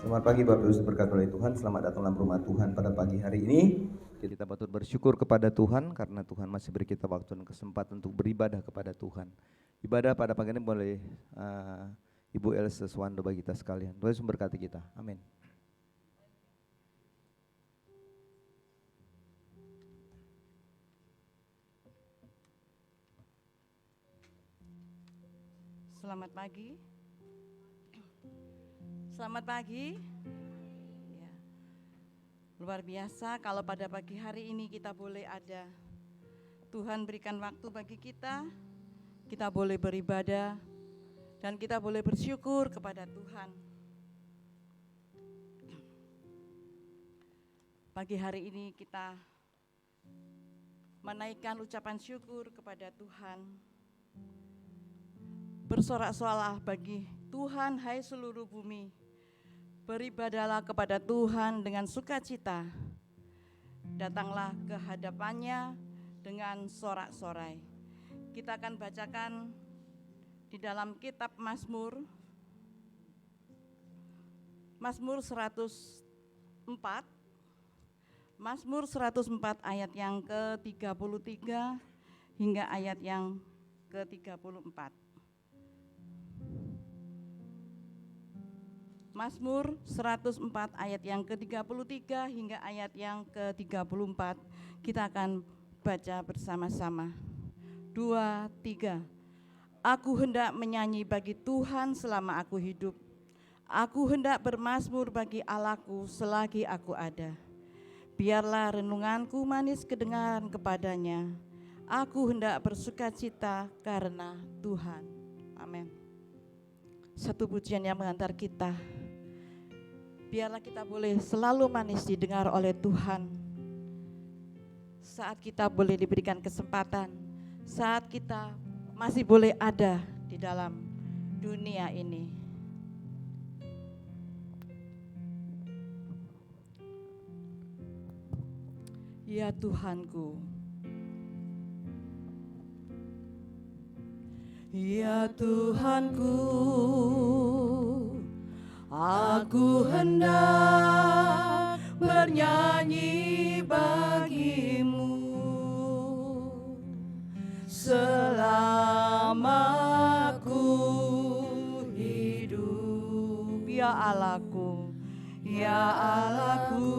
Selamat pagi Bapak Ibu diberkati oleh Tuhan. Selamat datang dalam rumah Tuhan pada pagi hari ini. Kita patut bersyukur kepada Tuhan karena Tuhan masih beri kita waktu dan kesempatan untuk beribadah kepada Tuhan. Ibadah pada pagi ini boleh Ibu Elsa Swando bagi kita sekalian. Tuhan Yesus memberkati kita. Amin. Selamat pagi. Selamat pagi. Ya. Luar biasa kalau pada pagi hari ini kita boleh ada. Tuhan berikan waktu bagi kita boleh beribadah, dan kita boleh bersyukur kepada Tuhan. Pagi hari ini kita menaikkan ucapan syukur kepada Tuhan. Bersorak-soraklah bagi Tuhan, hai seluruh bumi. Beribadahlah kepada Tuhan dengan sukacita. Datanglah ke hadapannya dengan sorak-sorai. Kita akan bacakan di dalam kitab Mazmur 104. Mazmur 104 ayat yang ke-33 hingga ayat yang ke-34. Mazmur 104 ayat yang ke-33 hingga ayat yang ke-34. Kita akan baca bersama-sama. 2, 3. Aku hendak menyanyi bagi Tuhan selama aku hidup. Aku hendak bermazmur bagi Allahku selagi aku ada. Biarlah renunganku manis kedengaran kepadanya. Aku hendak bersukacita karena Tuhan. Amin. Satu pujian yang mengantar kita. Biarlah kita boleh selalu manis didengar oleh Tuhan. Saat kita boleh diberikan kesempatan, saat kita masih boleh ada di dalam dunia ini. Ya Tuhanku, ya Tuhanku, aku hendak bernyanyi bagimu selama aku hidup. Ya Allahku, ya Allahku,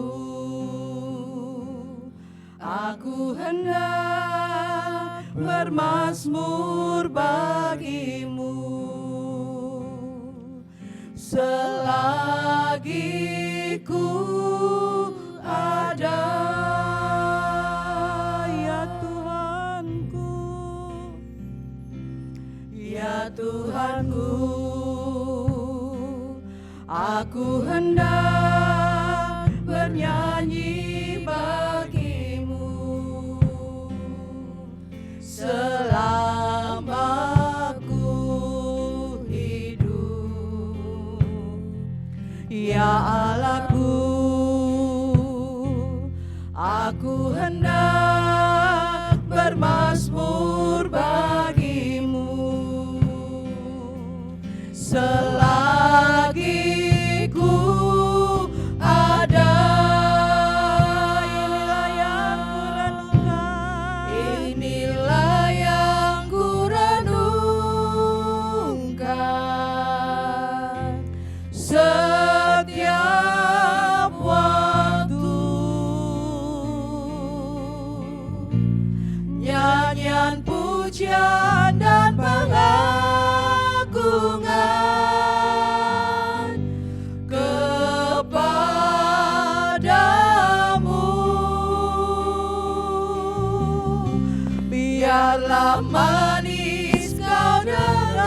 aku hendak bermazmur bagimu selagi ku ada. Ya Tuhanku, ya Tuhanku, aku hendak bernyanyi bagimu selama aku hidup. Ya Allahku, aku hendak bermazmur bagimu selagi ku ada. Inilah yang ku renungkan setiap waktu. Nyanyian pujian dan pengagungan kepadamu. Biarlah manis kau dengar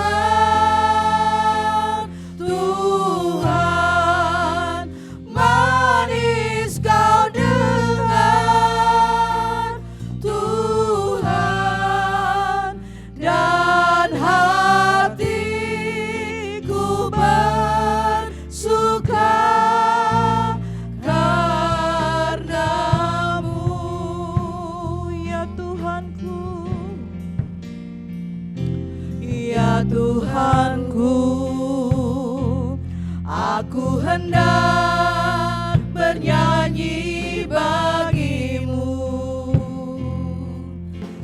Tuhan, manis kau dengar Tuhan, dan hatiku bersuka karenamu. Ya Tuhanku, Aku hendak bernyanyi bagimu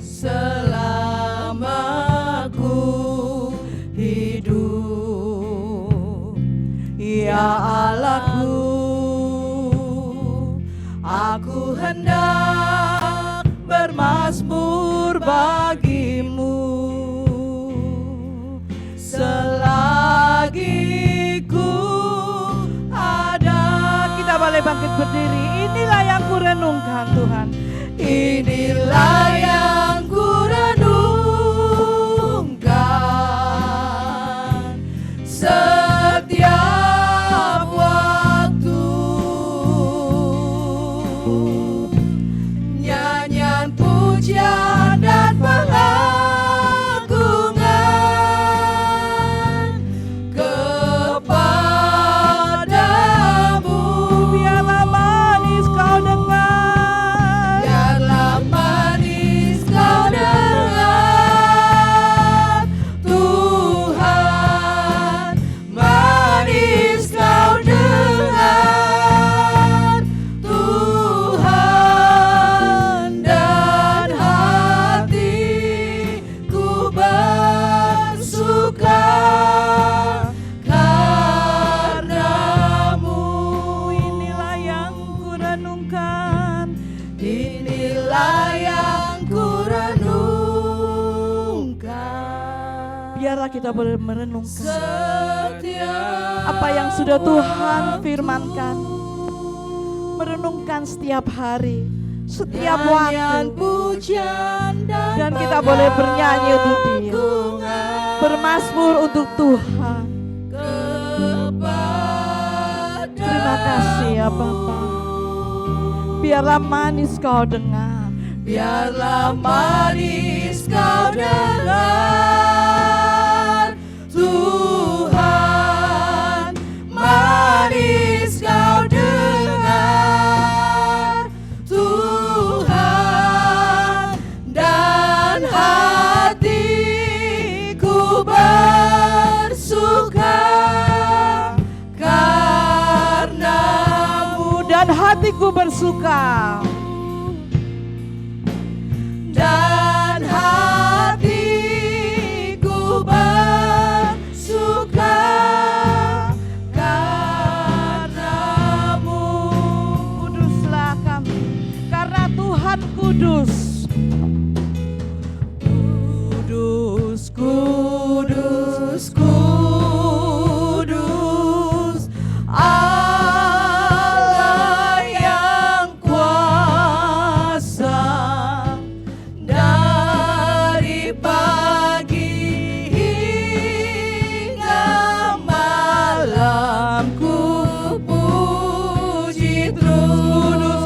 selama aku hidup, ya Allahku. Aku hendak bermazmur bagimu selagi ku ada. Kita boleh bangkit berdiri. Inilah yang ku renungkan Tuhan. Inilah yang ku renungkan setiap waktu. Nyanyian pujian dan pengagungan kepadamu. Biarlah manis kau dengar, biarlah manis kau dengar, Tuhan, manis kau dengar, Tuhan, dan hatiku bersuka karenamu. Inilah yang ku renungkan, inilah yang ku renungkan. Biarlah kita boleh merenungkan apa yang sudah Tuhan firmankan, merenungkan setiap hari, setiap waktu, dan kita boleh bernyanyi untuk Dia, bermazmur untuk Tuhan. Terima kasih ya Bapa. Biarlah manis kau dengar, biarlah manis kau dengar, Tuhan, manis kau dengar, Tuhan, dan hatiku bersuka karenamu. Dan hatiku bersuka, dan hatiku bersuka karenamu. Kuduslah kami, karena Tuhan kudus. Kudus, kudus, kudus, Allah yang kuasa. Dari pagi hingga malam ku puji terus.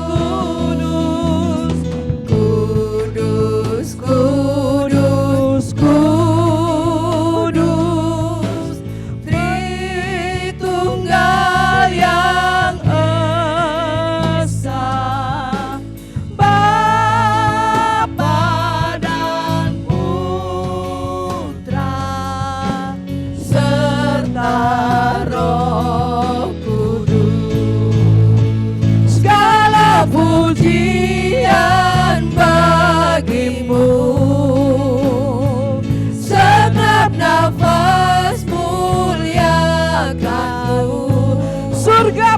Kudus, kudus, kudus, kudus, Tritunggal yang esa, Bapa dan Putra serta Roh Kudus. Segala pujian bagimu, setiap nafas muliakanmu. Surga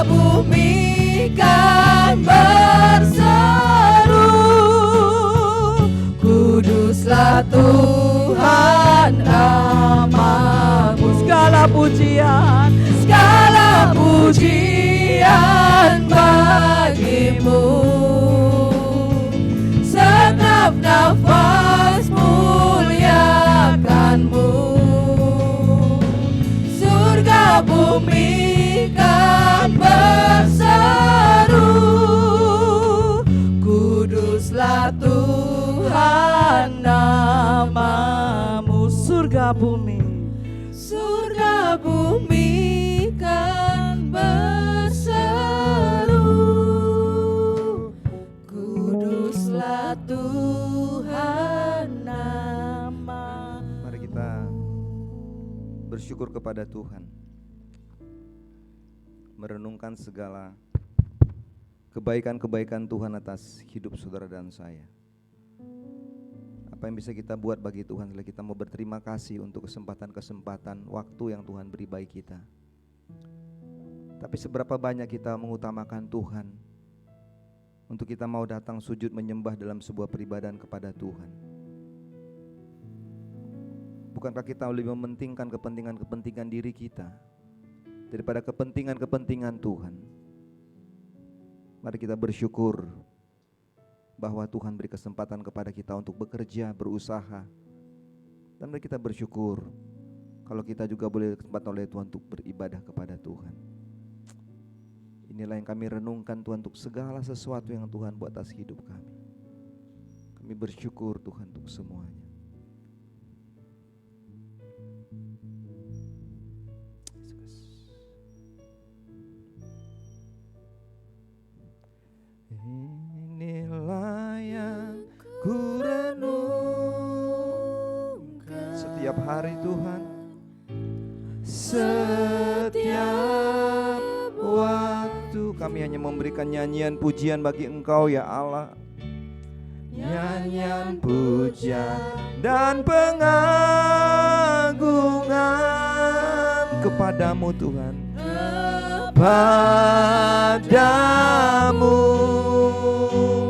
bumi kan berseru, kuduslah Tuhan namamu. Segala pujian bagimu, setiap nafas muliakanmu. Surga bumi kan berseru, kuduslah Tuhan namamu. Surga bumi kan berseru, kuduslah Tuhan namamu. Mari kita bersyukur kepada Tuhan. merenungkan segala kebaikan-kebaikan Tuhan atas hidup saudara dan saya. Apa yang bisa kita buat bagi Tuhan selain kita mau berterima kasih untuk kesempatan-kesempatan waktu yang Tuhan beri bagi kita. Tapi seberapa banyak kita mengutamakan Tuhan untuk kita mau datang sujud menyembah dalam sebuah peribadahan kepada Tuhan. Bukankah kita lebih mementingkan kepentingan-kepentingan diri kita daripada kepentingan-kepentingan Tuhan? Mari kita bersyukur bahwa Tuhan beri kesempatan kepada kita untuk bekerja, berusaha. Dan mari kita bersyukur kalau kita juga boleh kesempatan oleh Tuhan untuk beribadah kepada Tuhan. Inilah yang kami renungkan Tuhan untuk segala sesuatu yang Tuhan buat atas hidup kami. Kami bersyukur Tuhan untuk semuanya. Inilah yang ku renungkan setiap hari Tuhan, setiap waktu kami hanya memberikan nyanyian pujian bagi Engkau ya Allah. Nyanyian pujian dan pengagungan kepadamu Tuhan, kepadamu.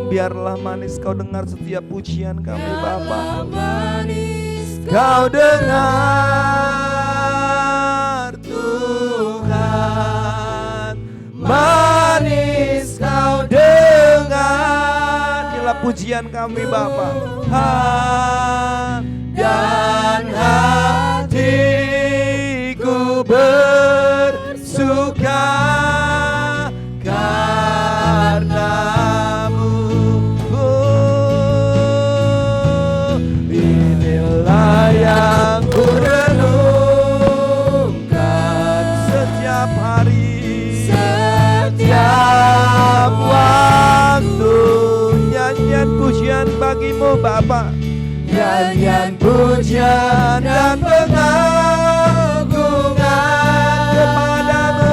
Biarlah manis Kau dengar setiap pujian kami Bapa. Kau dengar Tuhan, manis Kau dengar. Inilah pujian kami Bapa. Dan hatiku bersuka karena-Mu. Inilah yang ku renungkan setiap hari, setiap waktu. Nyanyian pujian bagi-Mu Bapa, nyanyian pujian dan pengagungan kepadamu,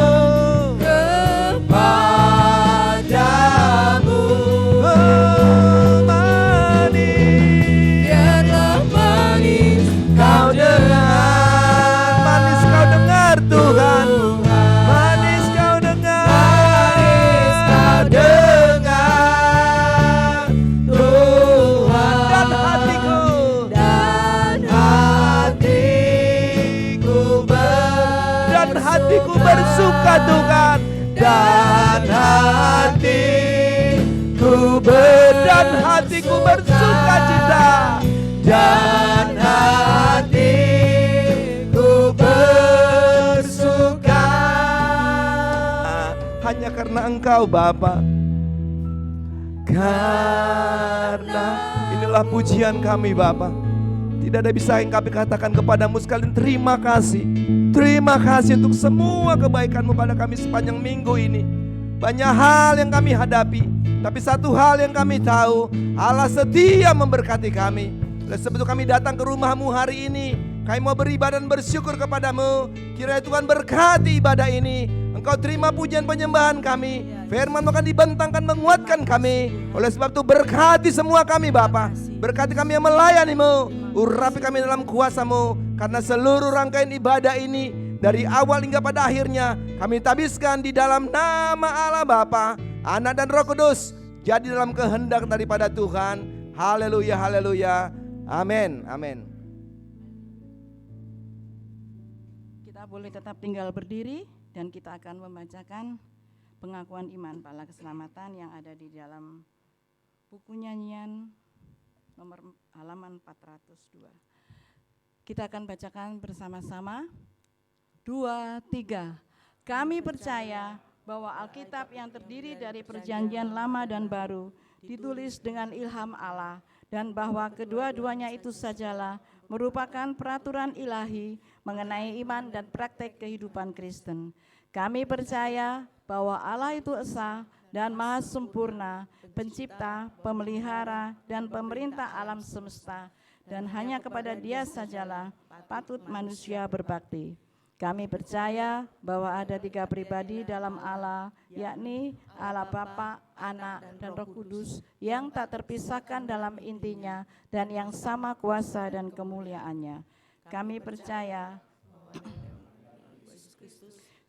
kepadamu. Oh, manis, biarlah manis Kau dengar, manis Kau dengar Tuhan, manis Kau dengar, manis Kau dengar Tuhan. Dan hatiku bersuka Tuhan, dan hatiku bersuka cita, dan hatiku bersuka hanya karena Engkau Bapa. Karena inilah pujian kami Bapa. Tidak ada bisa yang kami katakan kepadamu sekalian terima kasih. Terima kasih untuk semua kebaikan-Mu pada kami sepanjang minggu ini. Banyak hal yang kami hadapi, tapi satu hal yang kami tahu, Allah setia memberkati kami. Oleh sebab itu kami datang ke rumah-Mu hari ini. Kami mau beribadah dan bersyukur kepadamu. Kiranya Tuhan berkati ibadah ini. Engkau terima pujian penyembahan kami. Firman-Mu akan dibentangkan menguatkan kami. Oleh sebab itu berkati semua kami Bapa. Berkati kami yang melayani-Mu. Urapi kami dalam kuasa-Mu. Karena seluruh rangkaian ibadah ini dari awal hingga pada akhirnya kami tabiskan di dalam nama Allah Bapa, Anak dan Roh Kudus. Jadi dalam kehendak daripada Tuhan. Haleluya, haleluya. Amin, amin. Kita boleh tetap tinggal berdiri dan kita akan membacakan pengakuan iman Pala Keselamatan yang ada di dalam buku nyanyian nomor halaman 402. Kita akan bacakan bersama-sama. 2, 3. Kami percaya bahwa Alkitab yang terdiri dari perjanjian lama dan baru ditulis dengan ilham Allah dan bahwa kedua-duanya itu sajalah merupakan peraturan ilahi mengenai iman dan praktek kehidupan Kristen. Kami percaya bahwa Allah itu esa dan maha sempurna, pencipta, pemelihara, dan pemerintah alam semesta, dan hanya kepada Dia sajalah patut manusia berbakti. Kami percaya bahwa ada 3 pribadi dalam Allah, yakni Allah Bapa, Anak, dan Roh Kudus yang tak terpisahkan dalam intinya dan yang sama kuasa dan kemuliaannya. Kami percaya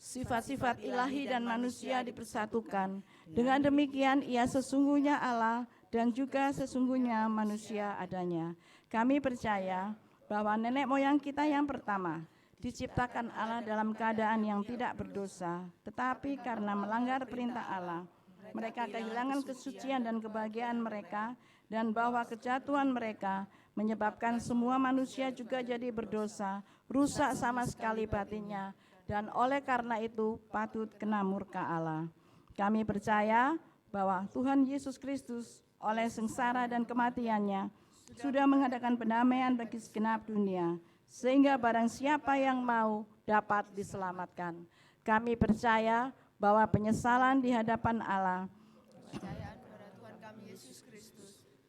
sifat-sifat ilahi dan manusia dipersatukan. Dengan demikian ia sesungguhnya Allah dan juga sesungguhnya manusia adanya. Kami percaya bahwa nenek moyang kita yang pertama diciptakan Allah dalam keadaan yang tidak berdosa, tetapi karena melanggar perintah Allah, mereka kehilangan kesucian dan kebahagiaan mereka, dan bahwa kejatuhan mereka menyebabkan semua manusia juga jadi berdosa, rusak sama sekali batinnya, dan oleh karena itu patut kena murka Allah. Kami percaya bahwa Tuhan Yesus Kristus oleh sengsara dan kematiannya sudah mengadakan pendamaian bagi segenap dunia, sehingga barang siapa yang mau dapat diselamatkan. Kami percaya bahwa penyesalan di hadapan Allah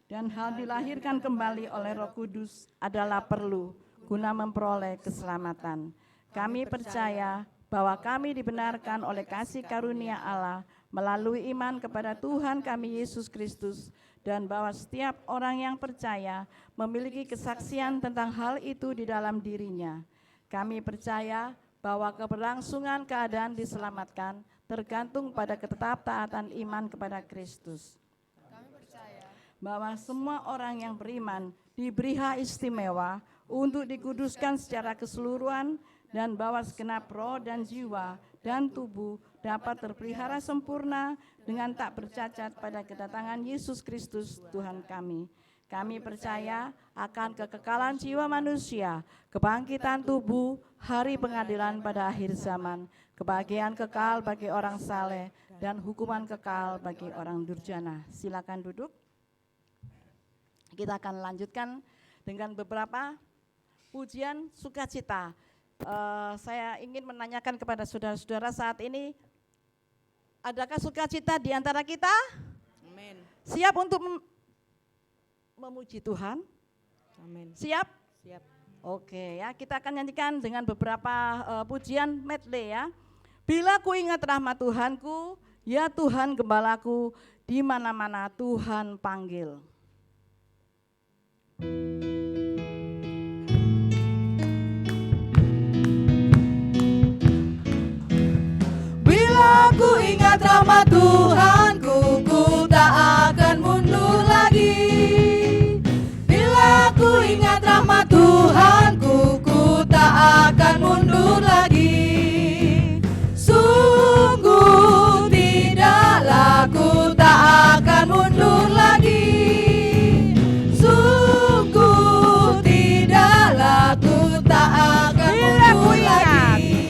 dan hal dilahirkan kembali oleh Roh Kudus adalah perlu guna memperoleh keselamatan. Kami percaya bahwa kami dibenarkan oleh kasih karunia Allah melalui iman kepada Tuhan kami Yesus Kristus, dan bahwa setiap orang yang percaya memiliki kesaksian tentang hal itu di dalam dirinya. Kami percaya bahwa keberlangsungan keadaan diselamatkan tergantung pada ketetapan iman kepada Kristus. Kami percaya bahwa semua orang yang beriman diberi hak istimewa untuk dikuduskan secara keseluruhan, dan bahwa segenap roh dan jiwa dan tubuh dapat terpelihara sempurna dengan tak bercacat pada kedatangan Yesus Kristus Tuhan kami. Kami percaya akan kekekalan jiwa manusia, kebangkitan tubuh, hari pengadilan pada akhir zaman, kebahagiaan kekal bagi orang saleh, dan hukuman kekal bagi orang durjana. Silakan duduk. Kita akan lanjutkan dengan beberapa pujian sukacita. Saya ingin menanyakan kepada saudara-saudara saat ini, adakah sukacita di antara kita? Amin. Siap untuk memuji Tuhan? Amin. Siap? Siap. Oke ya, kita akan nyanyikan dengan beberapa pujian medley ya. Bila ku ingat rahmat Tuhanku, ya Tuhan gembalaku, di mana-mana Tuhan panggil. Bila ku ingat rahmat Tuhanku, ku tak akan mundur lagi. Bila ku ingat rahmat Tuhanku, ku tak akan mundur lagi. Sungguh tidaklah ku tak akan mundur lagi. Sungguh tidaklah ku tak akan mundur lagi.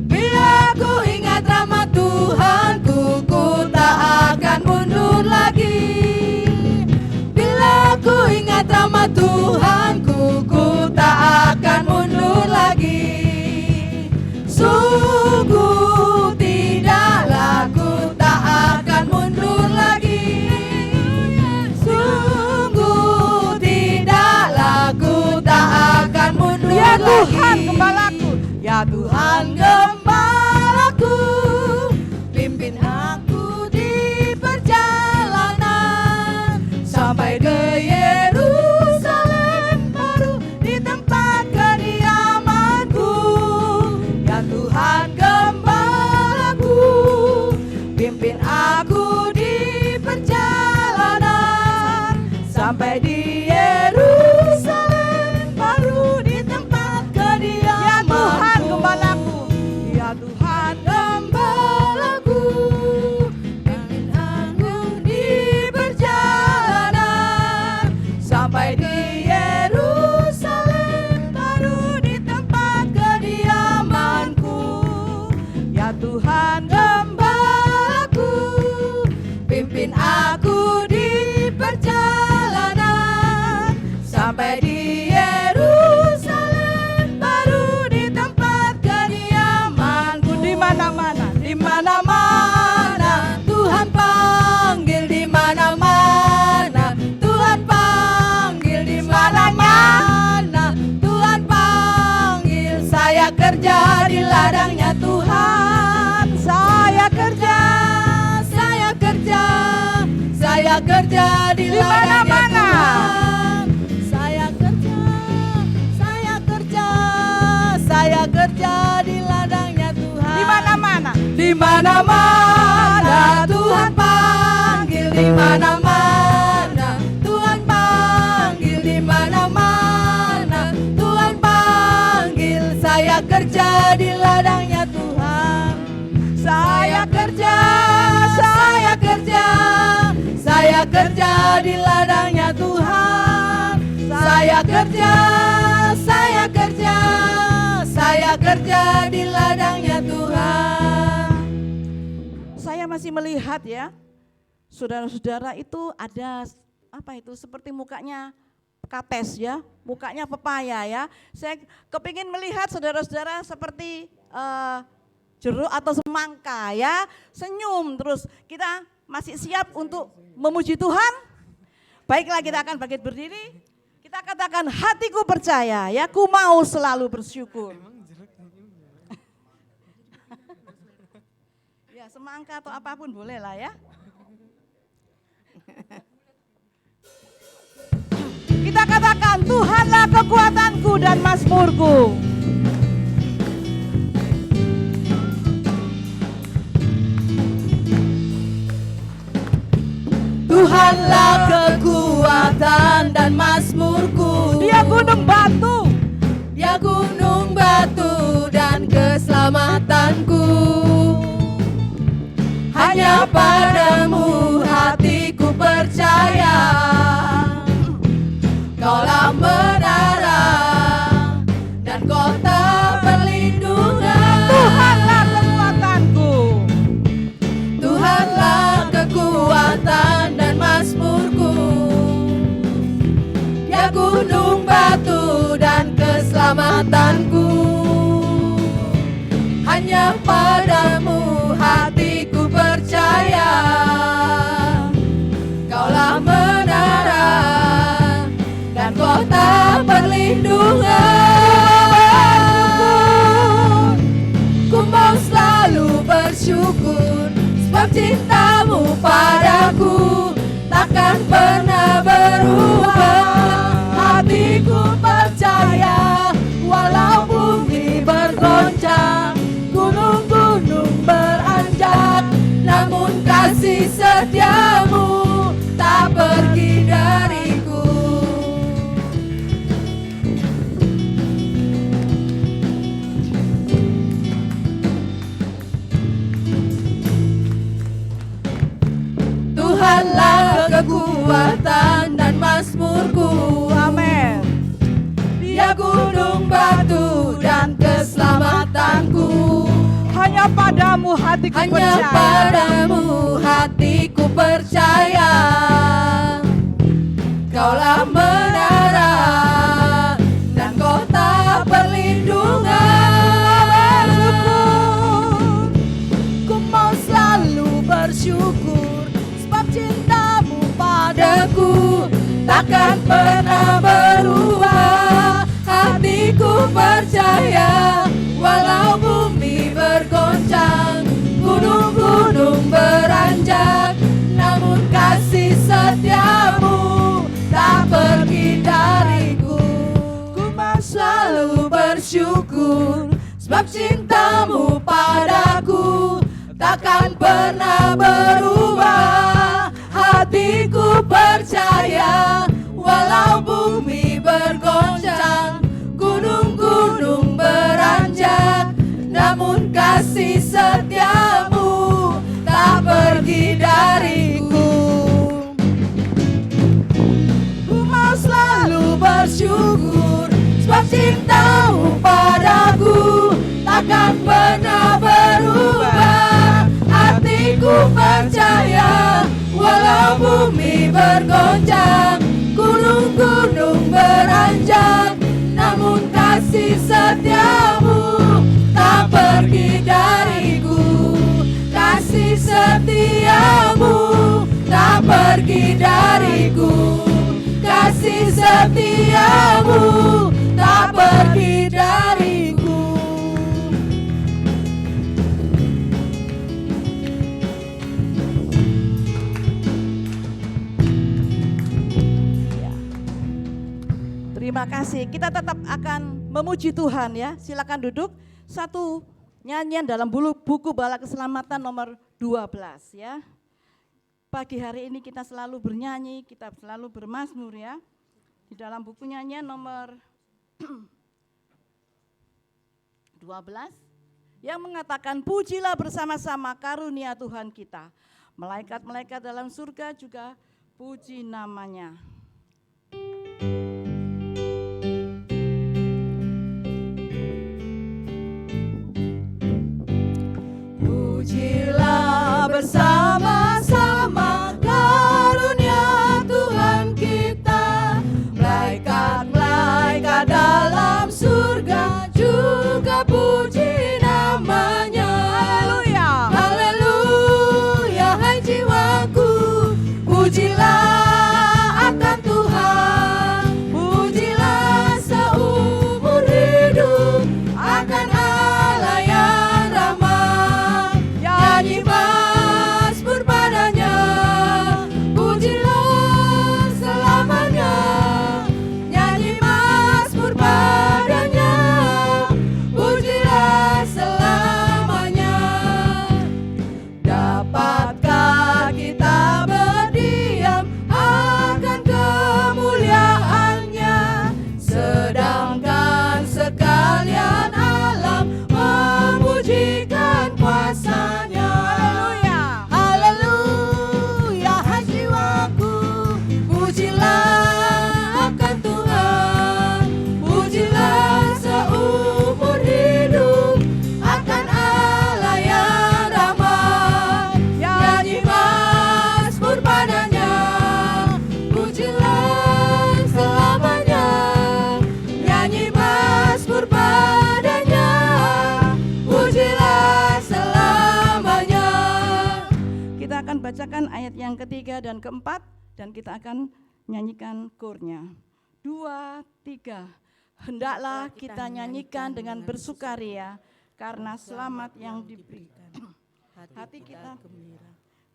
Bila ku ingat rahmat Tuhanku, ku tak akan mundur lagi. Bila ku ingat rahmat Tuhanku, ku tak akan mundur lagi. Sungguh tidaklah ku tak akan mundur lagi. Sungguh tidaklah ku tak akan mundur lagi. Ya Tuhan gembalaku, Ya Tuhan gembalaku, pimpin aku di perjalanan sampai ke Yerusalem baru, di tempat kediamanku. Ya Tuhan gembalaku, pimpin aku di perjalanan sampai di Yerusalem baru, di tempat kediamanku. Ya Tuhan gembalaku, pimpin aku di perjalanan sampai di Yerusalem baru, di tempat kediamanku. Ya Tuhan gembalaku, pimpin aku di perjalanan sampai di Yerusalem baru, di tempat kediamanku. di mana-mana. Di mana-mana Tuhan panggil, di mana-mana Tuhan panggil, di mana-mana Tuhan panggil saya kerja di Di mana-mana. Tuhan. Saya kerja, saya kerja, saya kerja di ladangnya Tuhan. Di mana-mana. Di mana-mana Tuhan panggil, di mana-mana Tuhan panggil, di mana-mana Tuhan panggil. Saya kerja di ladangnya Tuhan. Saya kerja, saya kerja, saya kerja di ladangnya Tuhan. Saya kerja, saya kerja, saya kerja di ladangnya Tuhan. Saya masih melihat ya, saudara-saudara itu ada apa itu seperti mukanya kates ya, mukanya pepaya ya. Saya kepingin melihat saudara-saudara seperti jeruk atau semangka ya, senyum terus. Kita masih siap untuk memuji Tuhan? Baiklah, kita akan bangkit berdiri. Kita katakan hatiku percaya ya, ku mau selalu bersyukur. Ya, semangka atau apapun boleh lah ya. Kita katakan Tuhanlah kekuatanku dan mazmurku. Tuhanlah kekuatan dan mazmurku. Dia gunung batu, Dia gunung batu dan keselamatanku. Hanya padamu hatiku percaya. Kaulah menara dan kota perlindungan. Tuhanlah kekuatanku. Tuhanlah kekuatan dan mazmurku. Ya gunung batu dan keselamatanku. Hanya padamu hatiku percaya. Kaulah menara dan kota perlindungan. Ku mau selalu bersyukur sebab cintamu padaku takkan pernah berubah. Hatiku percaya walau bumi bergoncang, gunung-gunung beranjak, namun kasih setiamu tak pergi dariku. Tuhanlah kekuatan dan mazmurku. Amin. Dia gunung batu dan keselamatanku. Hanya padamu hatiku Hanya percaya. padamu hatiku percaya. Kaulah menara dan kota perlindungan. Ku mau selalu bersyukur sebab cintamu padaku takkan pernah berubah. Hatiku percaya walau bumi bergoncang, gunung-gunung beranjak, namun kasih setiamu tak pergi dariku. Ku mau selalu bersyukur sebab cintamu padaku takkan pernah berubah. Hatiku percaya walau bumi bergoncang, gunung-gunung beranjak, namun kasih setiamu tak pergi dariku. Ku mau selalu bersyukur sebab cintamu padaku takkan pernah berubah. Hatiku percaya walau bumi bergoncang, gunung-gunung beranjak, namun kasih setiamu tak pergi dariku. Kasih setiamu tak pergi dariku. Kasih setiamu tak pergi dariku. kasih. Kita tetap akan memuji Tuhan ya. Silakan duduk. Satu nyanyian dalam buku Bala Keselamatan nomor 12 ya. Pagi hari ini kita selalu bernyanyi, kita selalu bermazmur ya. Di dalam buku nyanyian nomor 12 yang mengatakan pujilah bersama-sama karunia Tuhan kita. Malaikat-malaikat dalam surga juga puji namanya. Pujilah bersama-sama karunia Tuhan kita. Malaikat-malaikat dalam surga juga puji namanya. Haleluya. Haleluya, hai jiwaku, pujilah akan Tuhan. Pujilah seumur hidup akan Allah yang ramah. Nyanyi mazmur padanya, pujilah selamanya. Nyanyi mazmur padanya, pujilah selamanya. Dapatkah kita berdiam akan kemuliaannya, sedangkan sekalian alam memujikan kuasanya. Haleluya. Haleluya, hai jiwaku, pujilah akan Tuhan. Pujilah seumur hidup akan Allah yang ramah. Nyanyi mazmur padanya, pujilah selamanya. Nyanyi mazmur padanya, pujilah selamanya. Kita akan bacakan ayat yang ketiga dan keempat dan kita akan nyanyikan kornya. 2, 3. Hendaklah kita nyanyikan dengan bersukaria karena selamat yang diberikan. Hati kita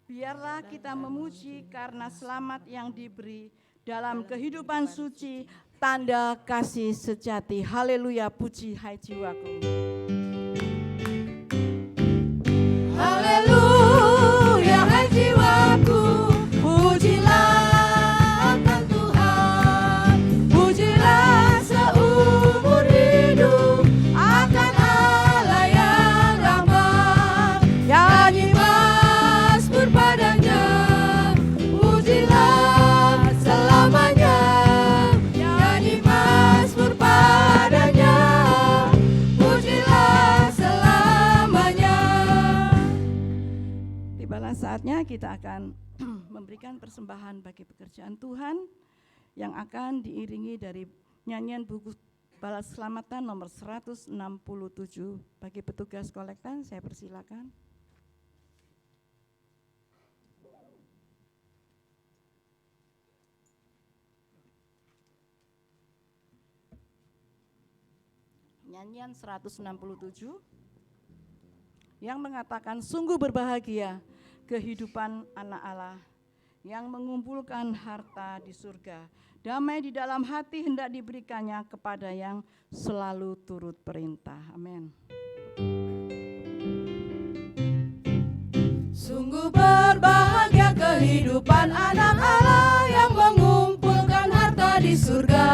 biarlah kita memuji karena selamat yang diberi dalam kehidupan suci, tanda kasih sejati. Haleluya, puji hai jiwaku. Haleluya, hai jiwaku, pujilah akan Tuhan. Pujilah seumur hidup akan Allah yang ramah. Nyanyi mazmur padanya, pujilah selamanya. Nyanyi mazmur padanya, pujilah selamanya. Tibalah saatnya kita akan memberikan persembahan bagi pekerjaan Tuhan yang akan diiringi dari nyanyian buku Bala Keselamatan nomor 167. Bagi petugas kolektan saya persilakan. Nyanyian 167 yang mengatakan sungguh berbahagia kehidupan anak Allah yang mengumpulkan harta di surga. Damai di dalam hati hendak diberikannya kepada yang selalu turut perintah. Amin. Sungguh berbahagia kehidupan anak Allah yang mengumpulkan harta di surga.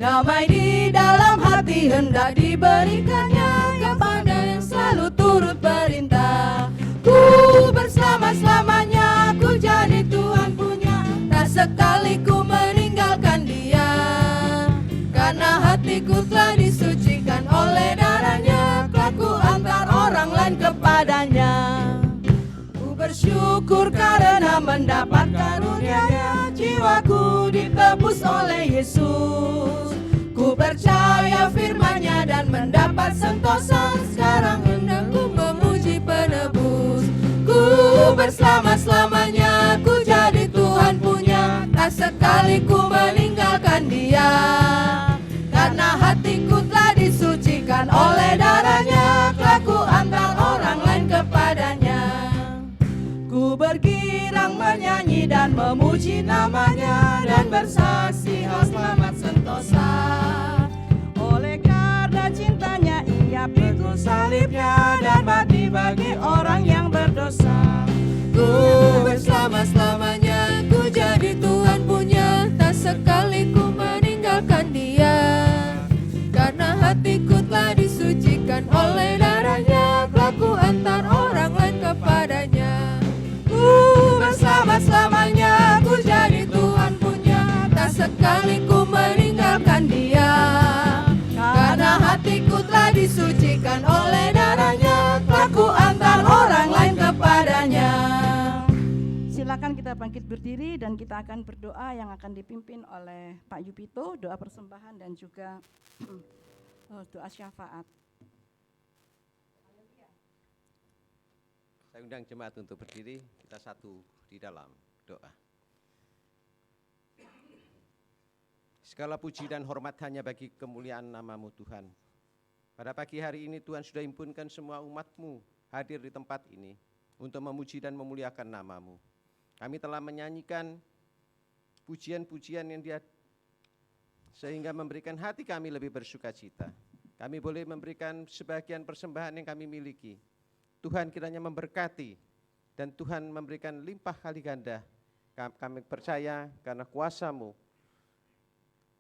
Damai di dalam hati hendak diberikannya kepada yang selalu turut perintah. Ku bersama-selamanya, ku jadi Tuhan punya, tak sekali ku meninggalkan dia. Karena hatiku telah disucikan oleh darahnya, telah ku antar orang lain kepadanya. Ku bersyukur karena mendapat karunia-Nya, jiwaku ditebus oleh Yesus. Ku percaya firman-Nya dan mendapat sentosa, sekarang hendak ku memuji penebus. Ku bersama-selamanya, ku jadi Tuhan punya, tak sekali ku meninggalkan dia. Karena hatiku telah disucikan oleh darahnya, telah ku antar orang lain kepadanya. Ku bergirang menyanyi dan memuji namanya, dan bersaksi hal selamat sentosa. Oleh karena cintanya ia pikul salibnya dan mati bagi orang yang berdosa. Ku bersama-selamanya, ku jadi Tuhan punya, tak sekali ku meninggalkan dia. Karena hatiku telah disucikan oleh darahnya, kelak ku antar orang lain kepadanya. Ku bersama-selamanya, ku jadi Tuhan punya, tak sekali ku meninggalkan dia. Karena hatiku telah disucikan oleh darahnya, kelak ku antar orang lain kepadanya. Silakan kita bangkit berdiri dan kita akan berdoa yang akan dipimpin oleh Pak Yupito, doa persembahan dan juga doa syafaat. Saya undang jemaat untuk berdiri, kita satu di dalam doa. Segala puji dan hormat hanya bagi kemuliaan nama-Mu Tuhan. Pada pagi hari ini Tuhan sudah himpunkan semua umat-Mu hadir di tempat ini untuk memuji dan memuliakan nama-Mu. Kami telah menyanyikan pujian-pujian yang dia sehingga memberikan hati kami lebih bersuka cita. Kami boleh memberikan sebagian persembahan yang kami miliki. Tuhan kiranya memberkati dan Tuhan memberikan limpah kali ganda. Kami percaya karena kuasa-Mu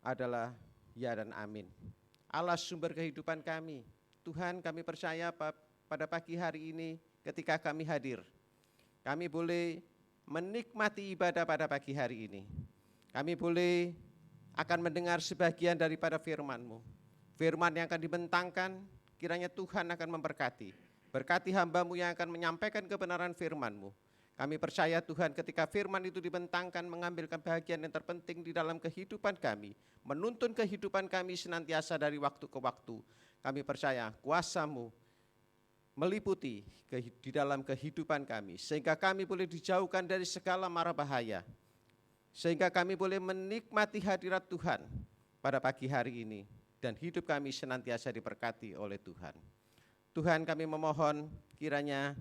adalah ya dan amin. Allah sumber kehidupan kami. Tuhan, kami percaya pada pagi hari ini ketika kami hadir, kami boleh menikmati ibadah pada pagi hari ini. Kami boleh akan mendengar sebagian daripada firman-Mu. Firman yang akan dibentangkan, kiranya Tuhan akan memberkati. Berkati hamba-Mu yang akan menyampaikan kebenaran firman-Mu. Kami percaya Tuhan ketika firman itu dibentangkan mengambilkan bahagian yang terpenting di dalam kehidupan kami. Menuntun kehidupan kami senantiasa dari waktu ke waktu. Kami percaya kuasa-Mu meliputi di dalam kehidupan kami. Sehingga kami boleh dijauhkan dari segala mara bahaya. Sehingga kami boleh menikmati hadirat Tuhan pada pagi hari ini. Dan hidup kami senantiasa diberkati oleh Tuhan. Tuhan, kami memohon kiranya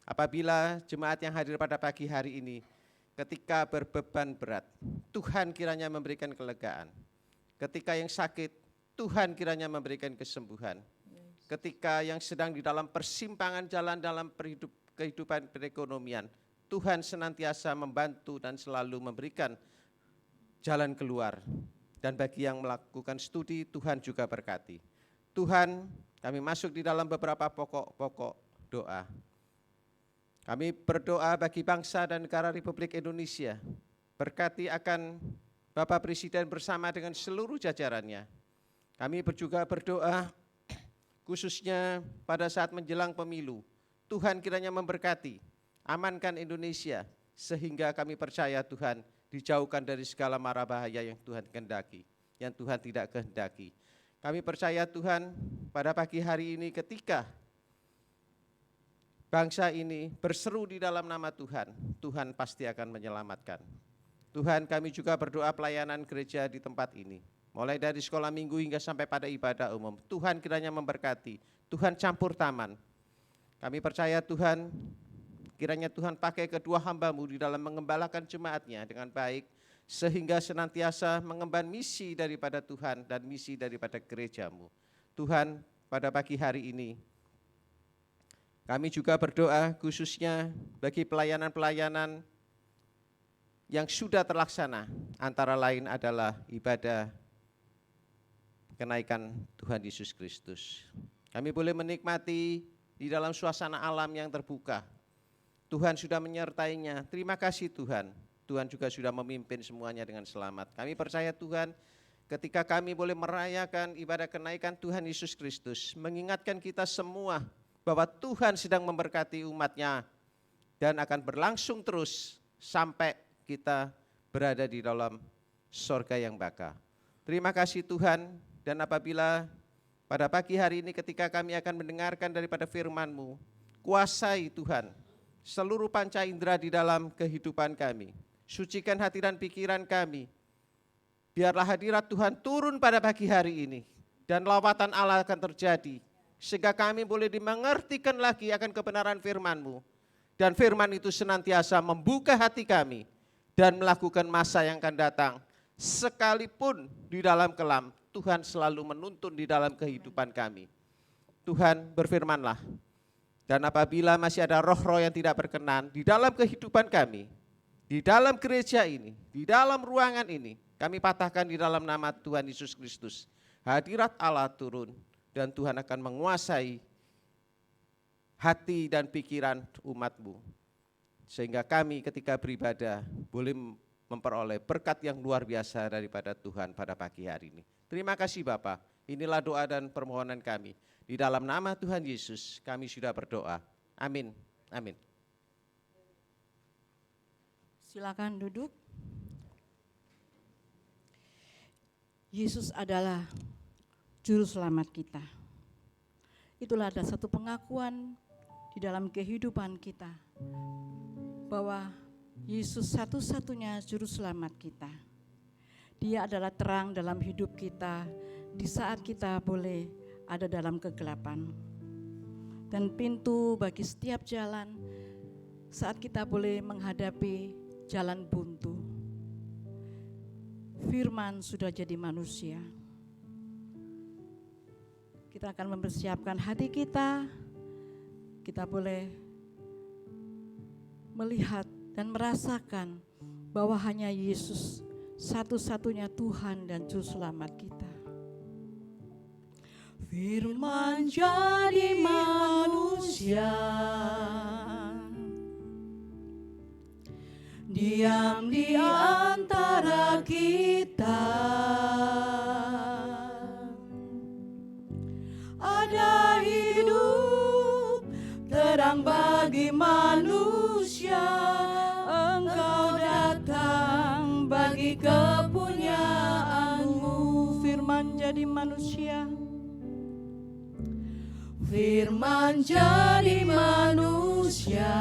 apabila jemaat yang hadir pada pagi hari ini ketika berbeban berat, Tuhan kiranya memberikan kelegaan. Ketika yang sakit, Tuhan kiranya memberikan kesembuhan. Ketika yang sedang di dalam persimpangan jalan dalam kehidupan perekonomian, Tuhan senantiasa membantu dan selalu memberikan jalan keluar. Dan bagi yang melakukan studi, Tuhan juga berkati. Tuhan, kami masuk di dalam beberapa pokok-pokok doa. Kami berdoa bagi bangsa dan negara Republik Indonesia. Berkati akan Bapak Presiden bersama dengan seluruh jajarannya. Kami juga berdoa khususnya pada saat menjelang pemilu. Tuhan kiranya memberkati, amankan Indonesia, sehingga kami percaya Tuhan dijauhkan dari segala mara bahaya yang Tuhan kehendaki, yang Tuhan tidak kehendaki. Kami percaya Tuhan pada pagi hari ini ketika bangsa ini berseru di dalam nama Tuhan, Tuhan pasti akan menyelamatkan. Tuhan, kami juga berdoa pelayanan gereja di tempat ini. Mulai dari sekolah minggu hingga sampai pada ibadah umum. Tuhan kiranya memberkati, Tuhan campur tangan. Kami percaya Tuhan, kiranya Tuhan pakai kedua hamba-Mu di dalam mengembalakan jemaatnya dengan baik, sehingga senantiasa mengemban misi daripada Tuhan dan misi daripada gereja-Mu. Tuhan, pada pagi hari ini, kami juga berdoa khususnya bagi pelayanan-pelayanan yang sudah terlaksana, antara lain adalah ibadah kenaikan Tuhan Yesus Kristus. Kami boleh menikmati di dalam suasana alam yang terbuka. Tuhan sudah menyertainya. Terima kasih Tuhan. Tuhan juga sudah memimpin semuanya dengan selamat. Kami percaya Tuhan ketika kami boleh merayakan ibadah kenaikan Tuhan Yesus Kristus, mengingatkan kita semua bahwa Tuhan sedang memberkati umat-Nya dan akan berlangsung terus sampai kita berada di dalam sorga yang baka. Terima kasih Tuhan. Dan apabila pada pagi hari ini ketika kami akan mendengarkan daripada firman-Mu, kuasai Tuhan seluruh panca indera di dalam kehidupan kami. Sucikan hati dan pikiran kami. Biarlah hadirat Tuhan turun pada pagi hari ini. Dan lawatan Allah akan terjadi. Sehingga kami boleh dimengertikan lagi akan kebenaran firman-Mu. Dan firman itu senantiasa membuka hati kami. Dan melakukan masa yang akan datang. sekalipun di dalam kelam, Tuhan selalu menuntun di dalam kehidupan kami. Tuhan berfirmanlah, dan apabila masih ada roh-roh yang tidak berkenan di dalam kehidupan kami, di dalam gereja ini, di dalam ruangan ini, kami patahkan di dalam nama Tuhan Yesus Kristus. Hadirat Allah turun dan Tuhan akan menguasai hati dan pikiran umat-Mu. Sehingga kami ketika beribadah boleh memperoleh berkat yang luar biasa daripada Tuhan pada pagi hari ini. Terima kasih Bapa. Inilah doa dan permohonan kami. Di dalam nama Tuhan Yesus kami sudah berdoa. Amin. Amin. Silakan duduk. Yesus adalah juru selamat kita. Itulah ada satu pengakuan di dalam kehidupan kita bahwa Yesus satu-satunya juru selamat kita. Dia adalah terang dalam hidup kita di saat kita boleh ada dalam kegelapan. Dan pintu bagi setiap jalan saat kita boleh menghadapi jalan buntu. Firman sudah jadi manusia. Kita akan mempersiapkan hati kita. Kita boleh melihat dan merasakan bahwa hanya Yesus satu-satunya Tuhan dan Juru Selamat kita. Firman jadi manusia, diam di antara kita. Ada hidup terang bagi manusia, Engkau datang bagi kepunyaanmu. Firman jadi manusia, Firman jadi manusia,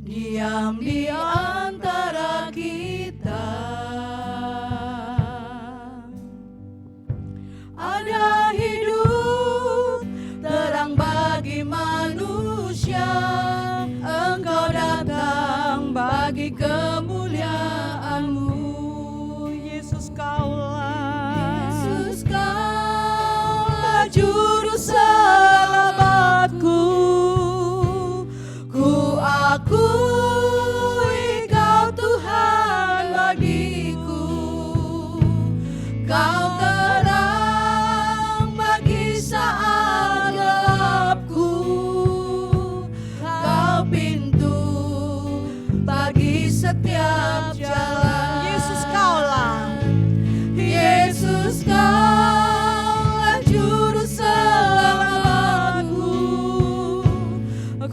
diam di antara kita. Ada hidup terang bagi manusia, Engkau datang bagi kemuliaan-Mu. Yesus Kaulah, Yesus Kaulah juru selamatku. Ku akui Kau Tuhan bagiku, Kau terang bagi saat gelapku, Kau pintu bagi setiap jalan. Yesus Kaulah, Yesus Kaulah juru selamatku.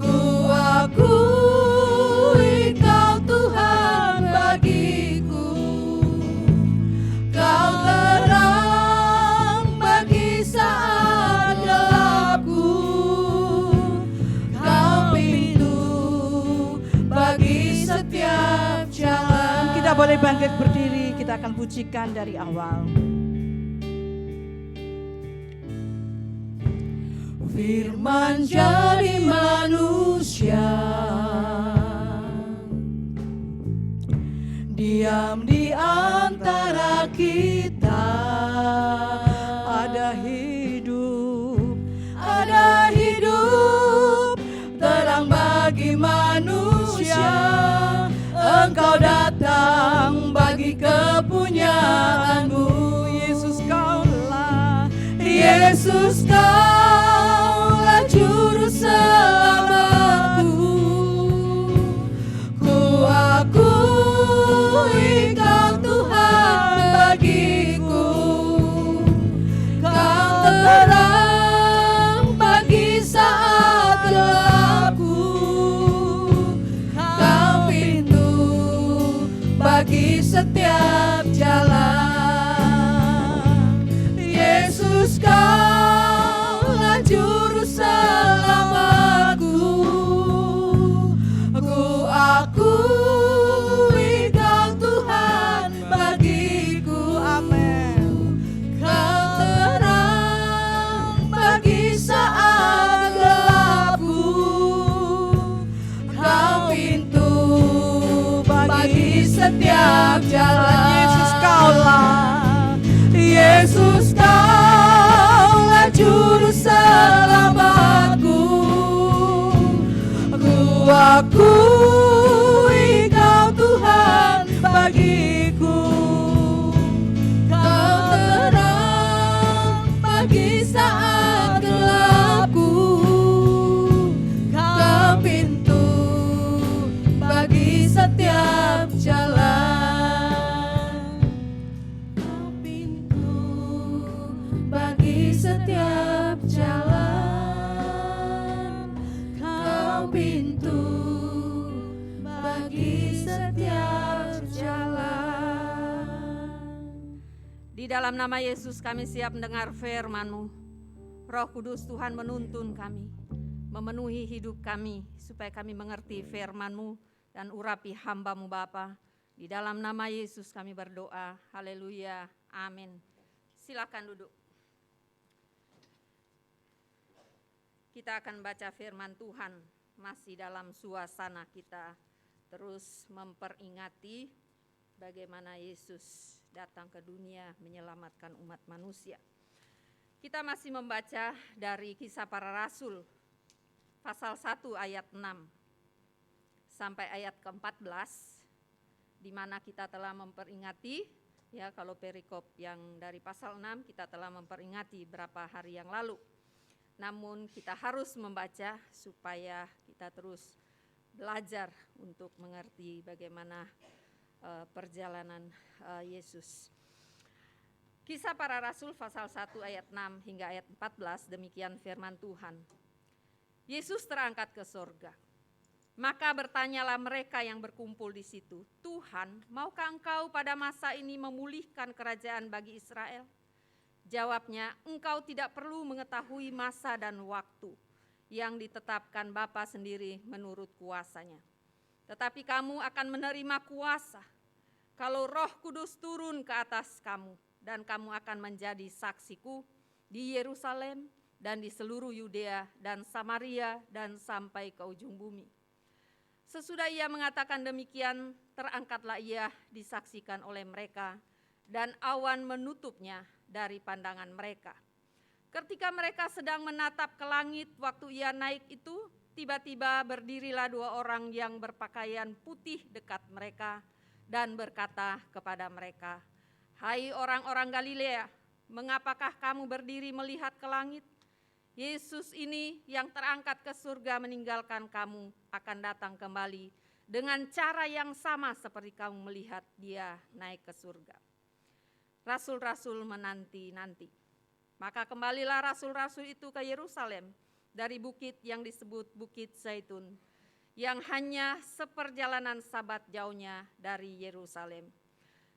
Ku akui Kau Tuhan bagiku, Kau terang bagi saat gelapku, Kau pintu bagi setiap jalan. Kita boleh bangkit berdiri, kita akan pujikan dari awal. Firman jadi manusia, diam di antara kita. Ada hidup terang bagi manusia, Engkau datang bagi kepunyaanmu. Yesus Kaulah, Yesus Kaulah juru selamatku. Ku akui Kau Tuhan bagiku, Kau terang bagi saat gelapku, Kau pintu bagi setiap jalan. Yesus Kaulah jalan, Kau pintu bagi setiap jalan. Di dalam nama Yesus kami siap mendengar firman-Mu. Roh Kudus Tuhan menuntun kami, memenuhi hidup kami supaya kami mengerti firman-Mu dan urapi hamba-Mu Bapa. Di dalam nama Yesus kami berdoa. Haleluya. Amin. Silakan duduk. Kita akan baca firman Tuhan masih dalam suasana kita terus memperingati bagaimana Yesus datang ke dunia menyelamatkan umat manusia. Kita masih membaca dari Kisah Para Rasul pasal 1 ayat 6 sampai ayat ke-14, di mana kita telah memperingati, ya kalau perikop yang dari pasal 6 kita telah memperingati beberapa hari yang lalu. Namun kita harus membaca supaya kita terus belajar untuk mengerti bagaimana perjalanan Yesus. Kisah Para Rasul pasal 1 ayat 6 hingga ayat 14, demikian firman Tuhan. Yesus terangkat ke sorga. Maka bertanyalah mereka yang berkumpul di situ, Tuhan, maukah Engkau pada masa ini memulihkan kerajaan bagi Israel? Jawabnya, Engkau tidak perlu mengetahui masa dan waktu yang ditetapkan Bapa sendiri menurut kuasanya. Tetapi kamu akan menerima kuasa kalau Roh Kudus turun ke atas kamu, dan kamu akan menjadi saksiku di Yerusalem dan di seluruh Yudea dan Samaria dan sampai ke ujung bumi. Sesudah ia mengatakan demikian, terangkatlah ia disaksikan oleh mereka, dan awan menutupnya dari pandangan mereka. Ketika mereka sedang menatap ke langit waktu ia naik itu, tiba-tiba berdirilah dua orang yang berpakaian putih dekat mereka dan berkata kepada mereka, Hai orang-orang Galilea, mengapakah kamu berdiri melihat ke langit? Yesus ini yang terangkat ke surga meninggalkan kamu akan datang kembali dengan cara yang sama seperti kamu melihat dia naik ke surga. Rasul-rasul menanti-nanti. Maka kembalilah rasul-rasul itu ke Yerusalem dari bukit yang disebut Bukit Zaitun, yang hanya seperjalanan sabat jauhnya dari Yerusalem.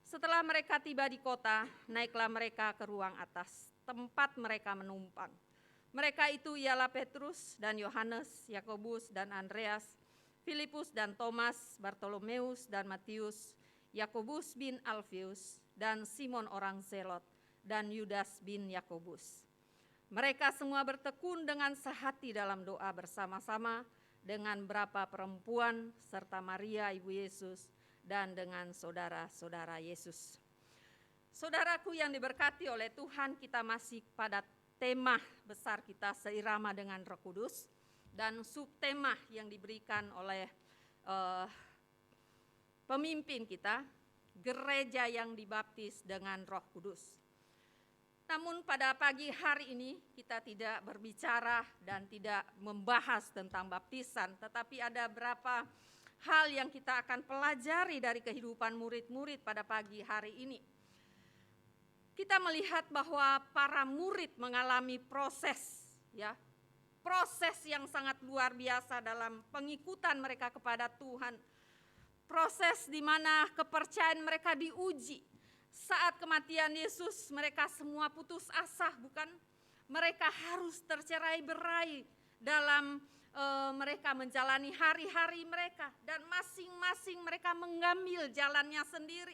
Setelah mereka tiba di kota, naiklah mereka ke ruang atas, tempat mereka menumpang. Mereka itu ialah Petrus dan Yohanes, Yakobus dan Andreas, Filipus dan Thomas, Bartolomeus dan Matius, Yakobus bin Alfius, dan Simon orang Zelot, dan Yudas bin Yakobus. Mereka semua bertekun dengan sehati dalam doa bersama-sama dengan beberapa perempuan serta Maria ibu Yesus dan dengan saudara-saudara Yesus. Saudaraku yang diberkati oleh Tuhan, kita masih pada tema besar kita seirama dengan Roh Kudus dan subtema yang diberikan oleh pemimpin kita, gereja yang dibaptis dengan Roh Kudus. Namun pada pagi hari ini kita tidak berbicara dan tidak membahas tentang baptisan, tetapi ada beberapa hal yang kita akan pelajari dari kehidupan murid-murid pada pagi hari ini. Kita melihat bahwa para murid mengalami proses yang sangat luar biasa dalam pengikutan mereka kepada Tuhan. Proses di mana kepercayaan mereka diuji. Saat kematian Yesus mereka semua putus asa, bukan? Mereka harus tercerai-berai dalam mereka menjalani hari-hari mereka, dan masing-masing mereka mengambil jalannya sendiri.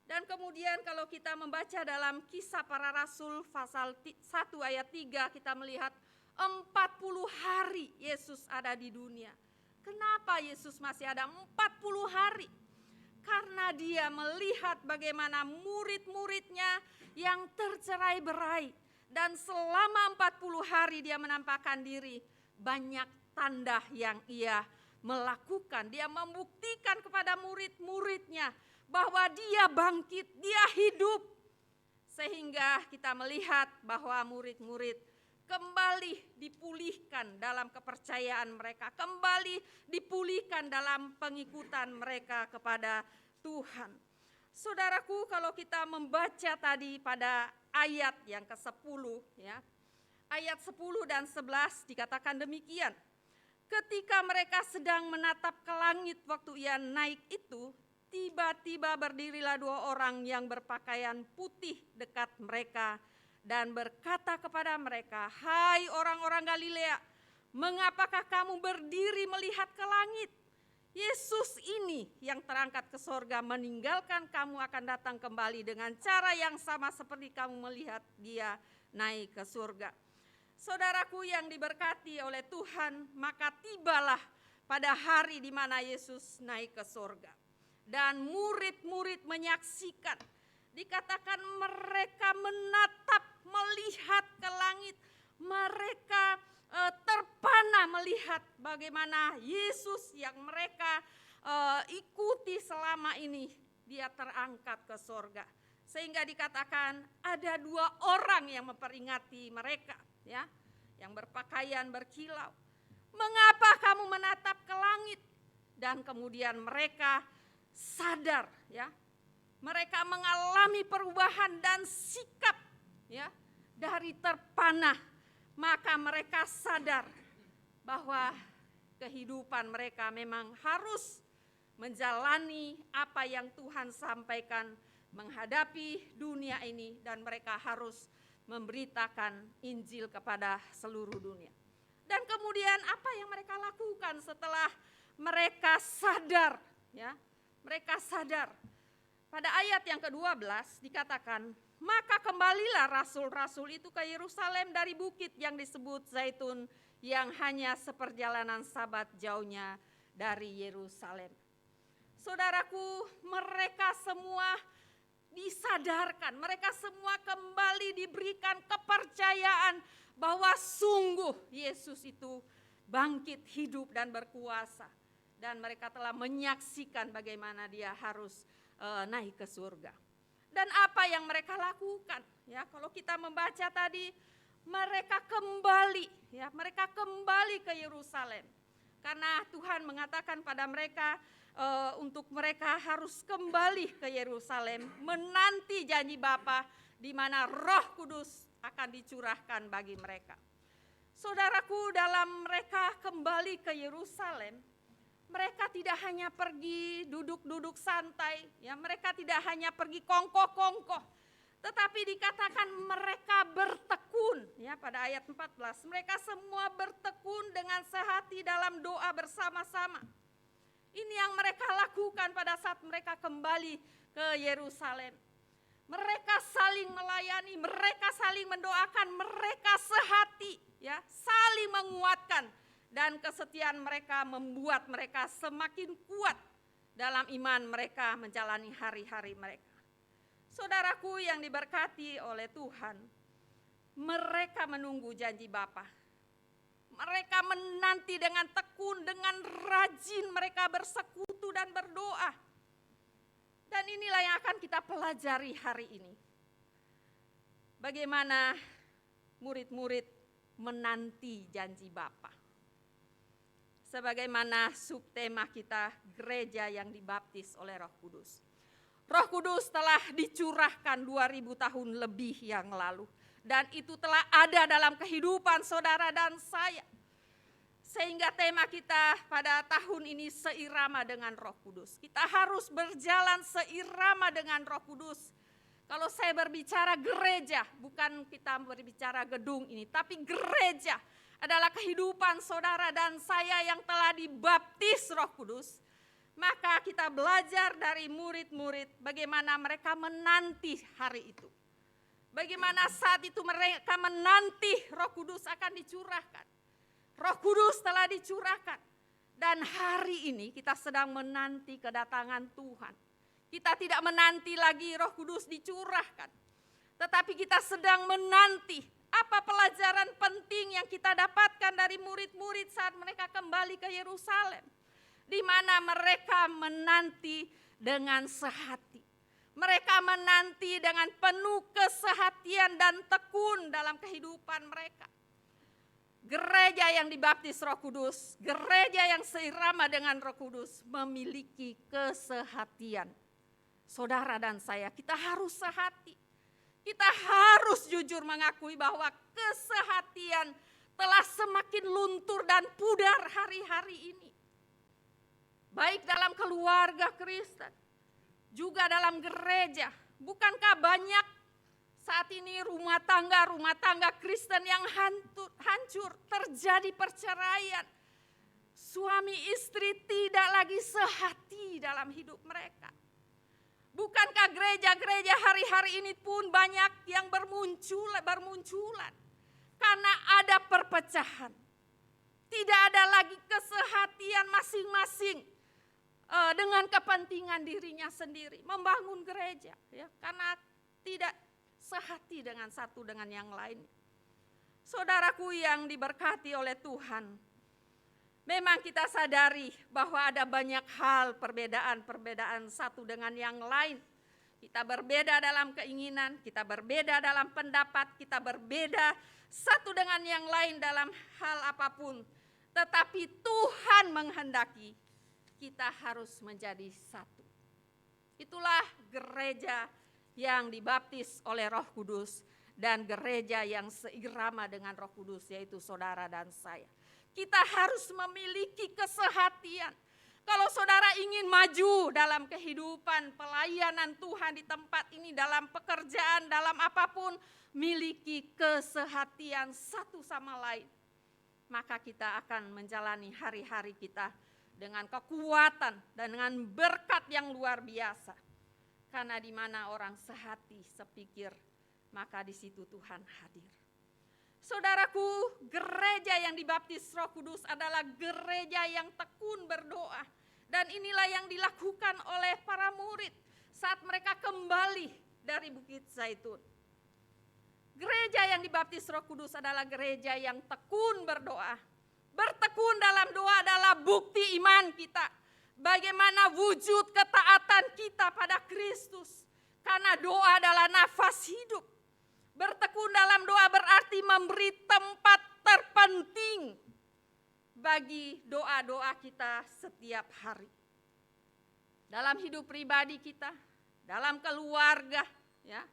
Dan kemudian kalau kita membaca dalam Kisah Para Rasul pasal 1 ayat 3, kita melihat 40 hari Yesus ada di dunia. Kenapa Yesus masih ada 40 hari? Karena dia melihat bagaimana murid-muridnya yang tercerai-berai. Dan selama 40 hari dia menampakkan diri, banyak tanda yang ia melakukan. Dia membuktikan kepada murid-muridnya bahwa dia bangkit, dia hidup. Sehingga kita melihat bahwa murid-murid kembali dipulihkan dalam kepercayaan mereka, kembali dipulihkan dalam pengikutan mereka kepada Tuhan. Saudaraku, kalau kita membaca tadi pada ayat yang ke-10, ya, ayat 10 dan 11 dikatakan demikian. Ketika mereka sedang menatap ke langit waktu ia naik itu, tiba-tiba berdirilah 2 orang yang berpakaian putih dekat mereka dan berkata kepada mereka, "Hai orang-orang Galilea, mengapakah kamu berdiri melihat ke langit? Yesus ini yang terangkat ke sorga meninggalkan kamu akan datang kembali dengan cara yang sama seperti kamu melihat dia naik ke surga." Saudaraku yang diberkati oleh Tuhan, maka tibalah pada hari di mana Yesus naik ke surga. Dan murid-murid menyaksikan, dikatakan mereka menatap melihat ke langit, mereka terpana melihat bagaimana Yesus yang mereka ikuti selama ini, dia terangkat ke surga. Sehingga dikatakan ada 2 orang yang memperingati mereka, ya, yang berpakaian berkilau. Mengapa kamu menatap ke langit? Dan kemudian mereka sadar, ya, mereka mengalami perubahan dan sikap, ya, dari terpana. Maka mereka sadar bahwa kehidupan mereka memang harus menjalani apa yang Tuhan sampaikan, menghadapi dunia ini, dan mereka harus memberitakan Injil kepada seluruh dunia. Dan kemudian apa yang mereka lakukan setelah mereka sadar, ya? Mereka sadar. Pada ayat yang ke-12 dikatakan, maka kembalilah rasul-rasul itu ke Yerusalem dari bukit yang disebut Zaitun, yang hanya seperjalanan Sabat jauhnya dari Yerusalem. Saudaraku, mereka semua disadarkan, mereka semua kembali diberikan kepercayaan bahwa sungguh Yesus itu bangkit hidup dan berkuasa. Dan mereka telah menyaksikan bagaimana dia harus naik ke surga. Dan apa yang mereka lakukan? Ya, kalau kita membaca tadi, mereka kembali, ya, mereka kembali ke Yerusalem. Karena Tuhan mengatakan pada mereka untuk mereka harus kembali ke Yerusalem, menanti janji Bapa di mana Roh Kudus akan dicurahkan bagi mereka. Saudaraku, dalam mereka kembali ke Yerusalem, mereka tidak hanya pergi duduk-duduk santai, ya, mereka tidak hanya pergi kongkoh-kongkoh, tetapi dikatakan mereka bertekun, ya, pada ayat 14, mereka semua bertekun dengan sehati dalam doa bersama-sama. Ini yang mereka lakukan pada saat mereka kembali ke Yerusalem. Mereka saling melayani, mereka saling mendoakan, mereka sehati, ya, saling menguatkan. Dan kesetiaan mereka membuat mereka semakin kuat dalam iman mereka menjalani hari-hari mereka. Saudaraku yang diberkati oleh Tuhan, mereka menunggu janji Bapa. Mereka menanti dengan tekun, dengan rajin mereka bersekutu dan berdoa. Dan inilah yang akan kita pelajari hari ini. Bagaimana murid-murid menanti janji Bapa. Sebagaimana subtema kita, gereja yang dibaptis oleh Roh Kudus. Roh Kudus telah dicurahkan 2000 tahun lebih yang lalu. Dan itu telah ada dalam kehidupan saudara dan saya. Sehingga tema kita pada tahun ini seirama dengan Roh Kudus. Kita harus berjalan seirama dengan Roh Kudus. Kalau saya berbicara gereja, bukan kita berbicara gedung ini, tapi gereja adalah kehidupan saudara dan saya yang telah dibaptis Roh Kudus. Maka kita belajar dari murid-murid bagaimana mereka menanti hari itu. Bagaimana saat itu mereka menanti Roh Kudus akan dicurahkan. Roh Kudus telah dicurahkan. Dan hari ini kita sedang menanti kedatangan Tuhan. Kita tidak menanti lagi Roh Kudus dicurahkan. Tetapi kita sedang menanti apa pelajaran penting yang kita dapatkan dari murid-murid saat mereka kembali ke Yerusalem. Di mana mereka menanti dengan sehati. Mereka menanti dengan penuh kesehatian dan tekun dalam kehidupan mereka. Gereja yang dibaptis Roh Kudus, gereja yang seirama dengan Roh Kudus memiliki kesehatian. Saudara dan saya, kita harus sehati. Kita harus jujur mengakui bahwa kesehatian telah semakin luntur dan pudar hari-hari ini. Baik dalam keluarga Kristen, juga dalam gereja. Bukankah banyak saat ini rumah tangga Kristen yang hancur, terjadi perceraian. Suami istri tidak lagi sehati dalam hidup mereka. Bukankah gereja-gereja hari-hari ini pun banyak yang bermunculan karena ada perpecahan. Tidak ada lagi kesehatian masing-masing dengan kepentingan dirinya sendiri membangun gereja, ya, karena tidak sehati dengan satu dengan yang lain. Saudaraku yang diberkati oleh Tuhan, memang kita sadari bahwa ada banyak hal perbedaan satu dengan yang lain. Kita berbeda dalam keinginan, kita berbeda dalam pendapat, kita berbeda satu dengan yang lain dalam hal apapun. Tetapi Tuhan menghendaki kita harus menjadi satu. Itulah gereja yang dibaptis oleh Roh Kudus dan gereja yang seirama dengan Roh Kudus, yaitu saudara dan saya. Kita harus memiliki kesehatian. Kalau saudara ingin maju dalam kehidupan pelayanan Tuhan di tempat ini, dalam pekerjaan, dalam apapun, miliki kesehatian satu sama lain. Maka kita akan menjalani hari-hari kita dengan kekuatan dan dengan berkat yang luar biasa. Karena di mana orang sehati, sepikir, maka di situ Tuhan hadir. Saudaraku, gereja yang dibaptis Roh Kudus adalah gereja yang tekun berdoa. Dan inilah yang dilakukan oleh para murid saat mereka kembali dari Bukit Zaitun. Gereja yang dibaptis Roh Kudus adalah gereja yang tekun berdoa. Bertekun dalam doa adalah bukti iman kita. Bagaimana wujud ketaatan kita pada Kristus. Karena doa adalah nafas hidup. Bertekun dalam doa berarti memberi tempat terpenting bagi doa-doa kita setiap hari. Dalam hidup pribadi kita, dalam keluarga, ya.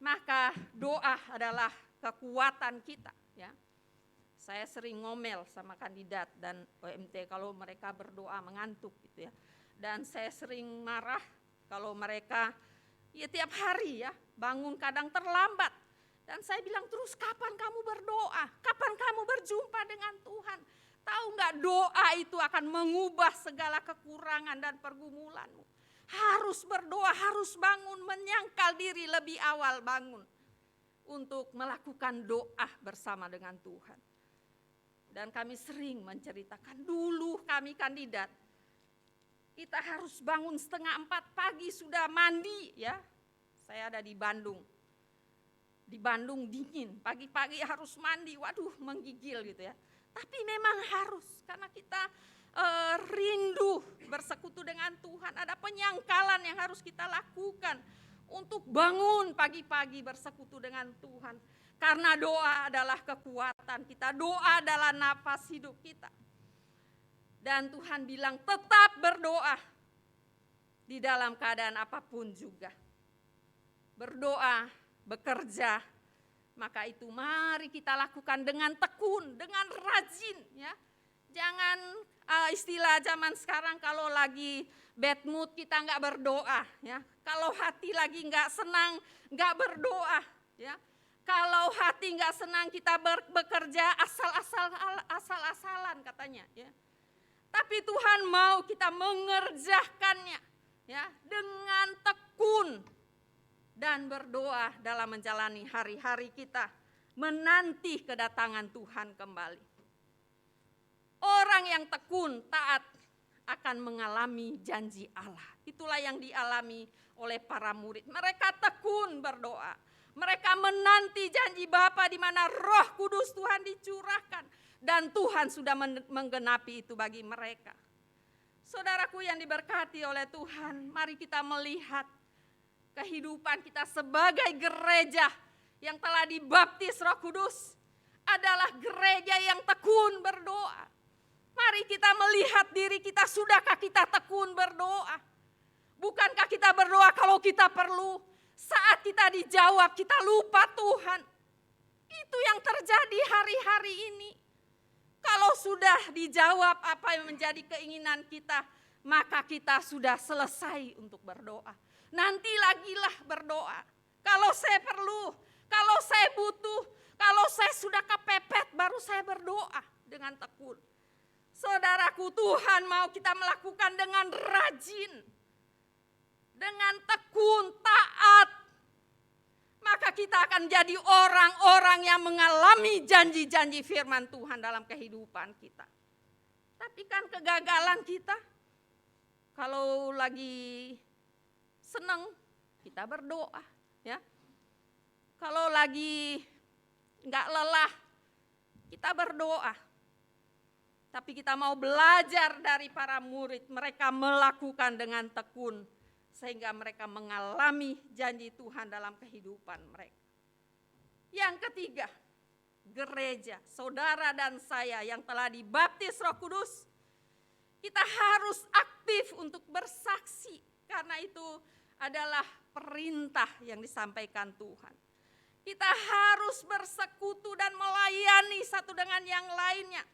Maka doa adalah kekuatan kita, ya. Saya sering ngomel sama kandidat dan OMT kalau mereka berdoa mengantuk gitu ya. Dan saya sering marah kalau mereka ya tiap hari ya bangun kadang terlambat. Dan saya bilang terus, kapan kamu berdoa? Kapan kamu berjumpa dengan Tuhan? Tahu nggak, doa itu akan mengubah segala kekurangan dan pergumulanmu. Harus berdoa, harus bangun, menyangkal diri lebih awal bangun. Untuk melakukan doa bersama dengan Tuhan. Dan kami sering menceritakan dulu kami kandidat. Kita harus bangun 3:30 pagi sudah mandi ya. Saya ada di Bandung. Di Bandung dingin, pagi-pagi harus mandi, waduh menggigil gitu ya. Tapi memang harus karena kita rindu bersekutu dengan Tuhan. Ada penyangkalan yang harus kita lakukan untuk bangun pagi-pagi bersekutu dengan Tuhan. Karena doa adalah kekuatan kita, doa adalah nafas hidup kita. Dan Tuhan bilang tetap berdoa di dalam keadaan apapun juga. Berdoa, bekerja, maka itu mari kita lakukan dengan tekun, dengan rajin ya. Jangan istilah zaman sekarang kalau lagi bad mood kita enggak berdoa ya. Kalau hati lagi enggak senang, enggak berdoa ya. Kalau hati enggak senang kita bekerja asal-asalan katanya ya. Tapi Tuhan mau kita mengerjakannya ya dengan tekun dan berdoa dalam menjalani hari-hari kita menanti kedatangan Tuhan kembali. Orang yang tekun taat akan mengalami janji Allah. Itulah yang dialami oleh para murid. Mereka tekun berdoa. Mereka menanti janji Bapa di mana Roh Kudus Tuhan dicurahkan. Dan Tuhan sudah menggenapi itu bagi mereka. Saudaraku yang diberkati oleh Tuhan, mari kita melihat kehidupan kita sebagai gereja yang telah dibaptis Roh Kudus adalah gereja yang tekun berdoa. Mari kita melihat diri kita, sudahkah kita tekun berdoa? Bukankah kita berdoa kalau kita perlu? Saat kita dijawab, kita lupa Tuhan. Itu yang terjadi hari-hari ini. Kalau sudah dijawab apa yang menjadi keinginan kita, maka kita sudah selesai untuk berdoa. Nanti lagilah berdoa. Kalau saya perlu, kalau saya butuh, kalau saya sudah kepepet, baru saya berdoa dengan tekun. Saudaraku, Tuhan mau kita melakukan dengan rajin, dengan tekun, taat. Maka kita akan jadi orang-orang yang mengalami janji-janji firman Tuhan dalam kehidupan kita. Tapi kan kegagalan kita, kalau lagi senang kita berdoa, ya. Kalau lagi enggak lelah, kita berdoa. Tapi kita mau belajar dari para murid, mereka melakukan dengan tekun sehingga mereka mengalami janji Tuhan dalam kehidupan mereka. Yang ketiga, gereja, saudara dan saya yang telah dibaptis Roh Kudus, kita harus aktif untuk bersaksi karena itu adalah perintah yang disampaikan Tuhan. Kita harus bersekutu dan melayani satu dengan yang lainnya.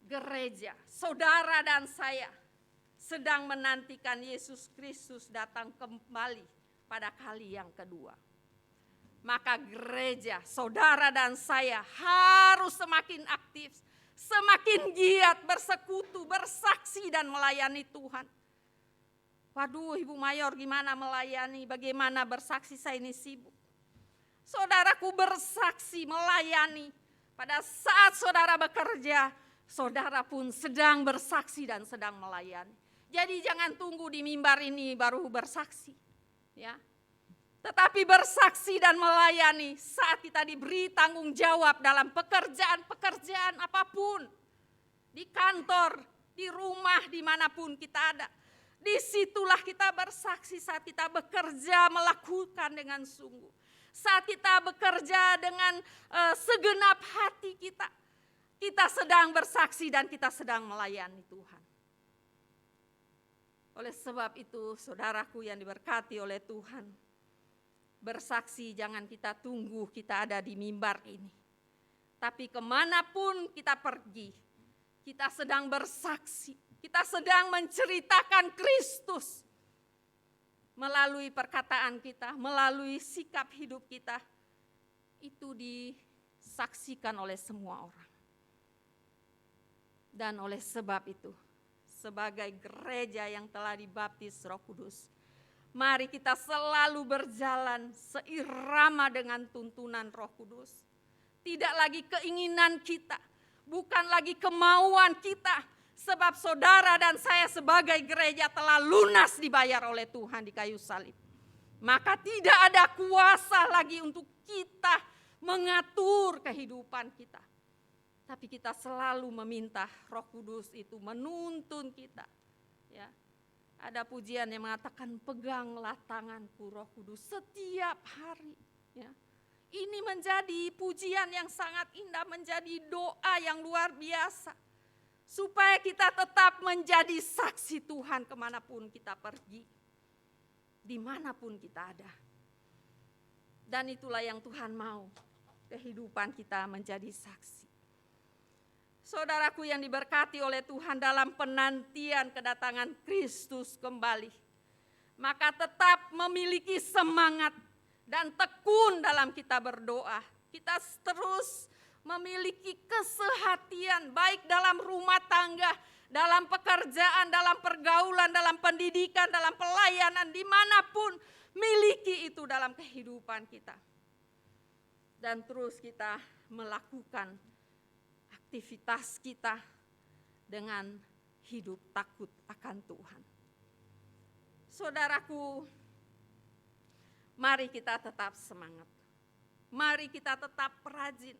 Gereja, saudara dan saya sedang menantikan Yesus Kristus datang kembali pada kali yang kedua. Maka gereja, saudara dan saya harus semakin aktif, semakin giat bersekutu, bersaksi dan melayani Tuhan. Waduh, Ibu Mayor, gimana melayani, bagaimana bersaksi, saya ini sibuk. Saudaraku, bersaksi, melayani. Pada saat saudara bekerja, saudara pun sedang bersaksi dan sedang melayani. Jadi jangan tunggu di mimbar ini baru bersaksi, ya. Tetapi bersaksi dan melayani saat kita diberi tanggung jawab dalam pekerjaan-pekerjaan apapun. Di kantor, di rumah, dimanapun kita ada. Disitulah kita bersaksi saat kita bekerja melakukan dengan sungguh. Saat kita bekerja dengan segenap hati kita. Kita sedang bersaksi dan kita sedang melayani Tuhan. Oleh sebab itu, saudaraku yang diberkati oleh Tuhan, bersaksi jangan kita tunggu kita ada di mimbar ini. Tapi kemanapun kita pergi, kita sedang bersaksi, kita sedang menceritakan Kristus. Melalui perkataan kita, melalui sikap hidup kita, itu disaksikan oleh semua orang. Dan oleh sebab itu, sebagai gereja yang telah dibaptis Roh Kudus, mari kita selalu berjalan seirama dengan tuntunan Roh Kudus. Tidak lagi keinginan kita, bukan lagi kemauan kita. Sebab saudara dan saya sebagai gereja telah lunas dibayar oleh Tuhan di kayu salib. Maka tidak ada kuasa lagi untuk kita mengatur kehidupan kita. Tapi kita selalu meminta Roh Kudus itu menuntun kita. Ya. Ada pujian yang mengatakan peganglah tanganku Roh Kudus setiap hari. Ya. Ini menjadi pujian yang sangat indah, menjadi doa yang luar biasa. Supaya kita tetap menjadi saksi Tuhan kemanapun kita pergi. Dimanapun kita ada. Dan itulah yang Tuhan mau. Kehidupan kita menjadi saksi. Saudaraku yang diberkati oleh Tuhan dalam penantian kedatangan Kristus kembali. Maka tetap memiliki semangat dan tekun dalam kita berdoa. Kita terus memiliki kesehatian baik dalam rumah tangga, dalam pekerjaan, dalam pergaulan, dalam pendidikan, dalam pelayanan, dimanapun miliki itu dalam kehidupan kita. Dan terus kita melakukan aktivitas kita dengan hidup takut akan Tuhan. Saudaraku, mari kita tetap semangat. Mari kita tetap rajin.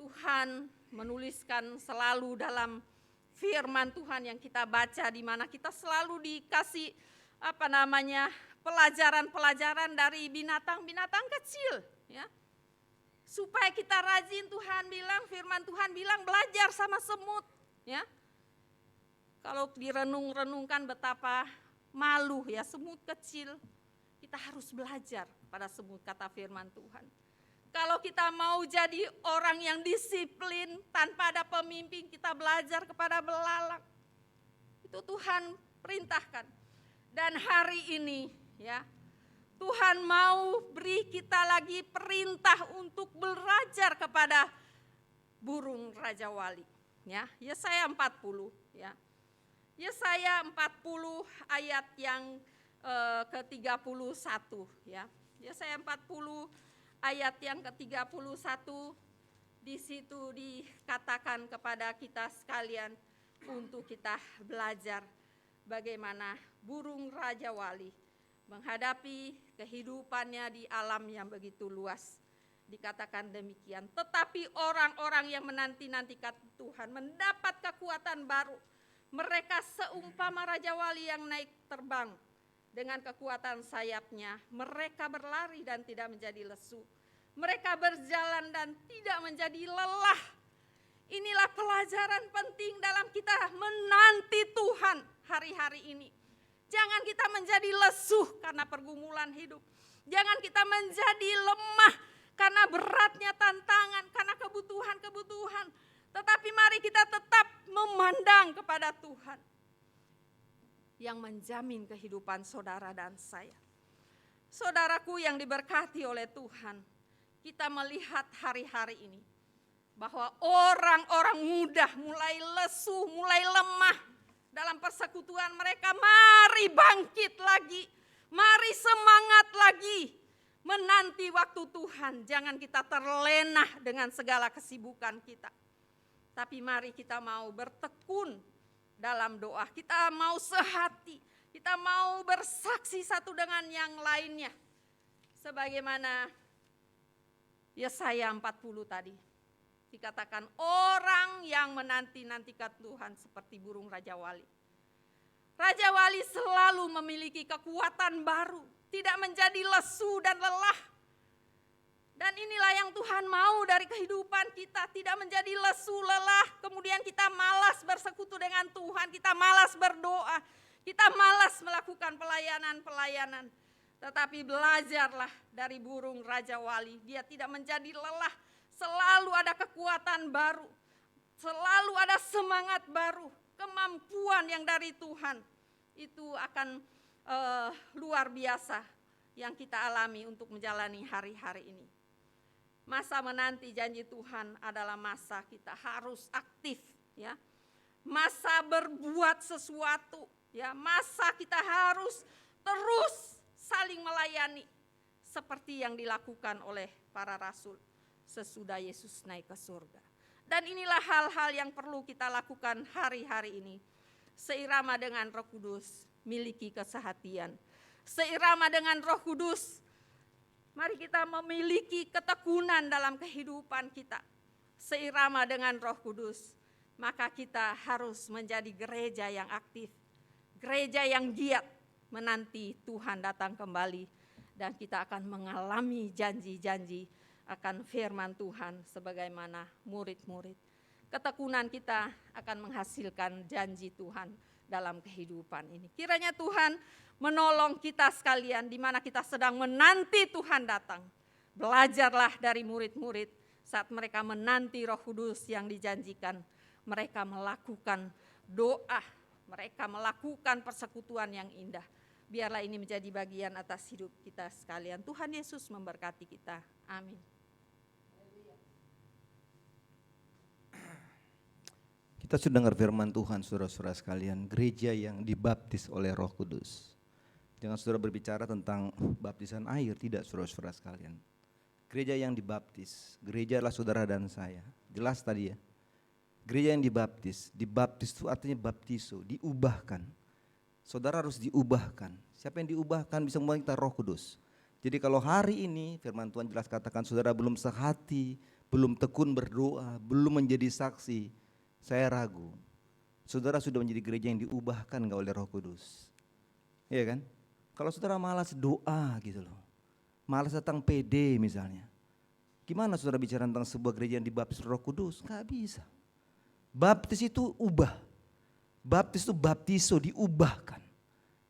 Tuhan menuliskan selalu dalam firman Tuhan yang kita baca, di mana kita selalu dikasih pelajaran-pelajaran dari binatang-binatang kecil, ya. Supaya kita rajin, Tuhan bilang, firman Tuhan bilang belajar sama semut, ya. Kalau direnung-renungkan betapa malu ya, semut kecil. Kita harus belajar pada semut, kata firman Tuhan. Kalau kita mau jadi orang yang disiplin tanpa ada pemimpin, kita belajar kepada belalang. Itu Tuhan perintahkan. Dan hari ini ya, Tuhan mau beri kita lagi perintah untuk belajar kepada burung Raja Wali. Ya, Yesaya 40 ya. Yesaya 40 ayat yang ke-31 ya. Yesaya 40 ayat yang ke-31, di situ dikatakan kepada kita sekalian untuk kita belajar bagaimana burung Raja Wali menghadapi kehidupannya di alam yang begitu luas. Dikatakan demikian, tetapi orang-orang yang menanti-nantikan Tuhan mendapat kekuatan baru. Mereka seumpama Raja Wali yang naik terbang dengan kekuatan sayapnya. Mereka berlari dan tidak menjadi lesu. Mereka berjalan dan tidak menjadi lelah. Inilah pelajaran penting dalam kita menanti Tuhan hari-hari ini. Jangan kita menjadi lesuh karena pergumulan hidup. Jangan kita menjadi lemah karena beratnya tantangan, karena kebutuhan-kebutuhan. Tetapi mari kita tetap memandang kepada Tuhan yang menjamin kehidupan saudara dan saya. Saudaraku yang diberkati oleh Tuhan, kita melihat hari-hari ini bahwa orang-orang muda mulai lesu, mulai lemah dalam persekutuan mereka. Mari bangkit lagi, mari semangat lagi menanti waktu Tuhan. Jangan kita terlena dengan segala kesibukan kita. Tapi mari kita mau bertekun dalam doa, kita mau sehati, kita mau bersaksi satu dengan yang lainnya. Sebagaimana Yesaya 40 tadi, dikatakan orang yang menanti-nantikan Tuhan seperti burung Raja Wali. Raja Wali selalu memiliki kekuatan baru, tidak menjadi lesu dan lelah. Dan inilah yang Tuhan mau dari kehidupan kita, tidak menjadi lesu, lelah, kemudian kita malas bersekutu dengan Tuhan, kita malas berdoa, kita malas melakukan pelayanan-pelayanan. Tetapi belajarlah dari burung Raja Wali, dia tidak menjadi lelah, selalu ada kekuatan baru, selalu ada semangat baru, kemampuan yang dari Tuhan. Itu akan luar biasa yang kita alami untuk menjalani hari-hari ini. Masa menanti janji Tuhan adalah masa kita harus aktif ya. Masa berbuat sesuatu ya, masa kita harus terus saling melayani seperti yang dilakukan oleh para rasul sesudah Yesus naik ke surga. Dan inilah hal-hal yang perlu kita lakukan hari-hari ini. Seirama dengan Roh Kudus, miliki kesehatian. Seirama dengan Roh Kudus, mari kita memiliki ketekunan dalam kehidupan kita. Seirama dengan Roh Kudus, maka kita harus menjadi gereja yang aktif, gereja yang giat menanti Tuhan datang kembali. Dan kita akan mengalami janji-janji akan firman Tuhan sebagaimana murid-murid. Ketekunan kita akan menghasilkan janji Tuhan dalam kehidupan ini. Kiranya Tuhan menolong kita sekalian di mana kita sedang menanti Tuhan datang. Belajarlah dari murid-murid saat mereka menanti Roh Kudus yang dijanjikan. Mereka melakukan doa, mereka melakukan persekutuan yang indah. Biarlah ini menjadi bagian atas hidup kita sekalian. Tuhan Yesus memberkati kita. Amin. Kita sudah dengar firman Tuhan, saudara-saudara sekalian, gereja yang dibaptis oleh Roh Kudus. Jangan saudara berbicara tentang baptisan air, tidak saudara-saudara sekalian. Gereja yang dibaptis, gereja adalah saudara dan saya. Jelas tadi ya. Gereja yang dibaptis itu artinya baptiso, diubahkan. Saudara harus diubahkan. Siapa yang diubahkan bisa membuat kita Roh Kudus. Jadi kalau hari ini firman Tuhan jelas katakan saudara belum sehati, belum tekun berdoa, belum menjadi saksi, saya ragu. Saudara sudah menjadi gereja yang diubahkan enggak oleh Roh Kudus. Iya kan? Kalau saudara malas doa gitu loh. Malas datang PD misalnya. Gimana saudara bicara tentang sebuah gereja yang dibaptis Roh Kudus? Enggak bisa. Baptis itu ubah. Baptis itu baptiso, diubahkan.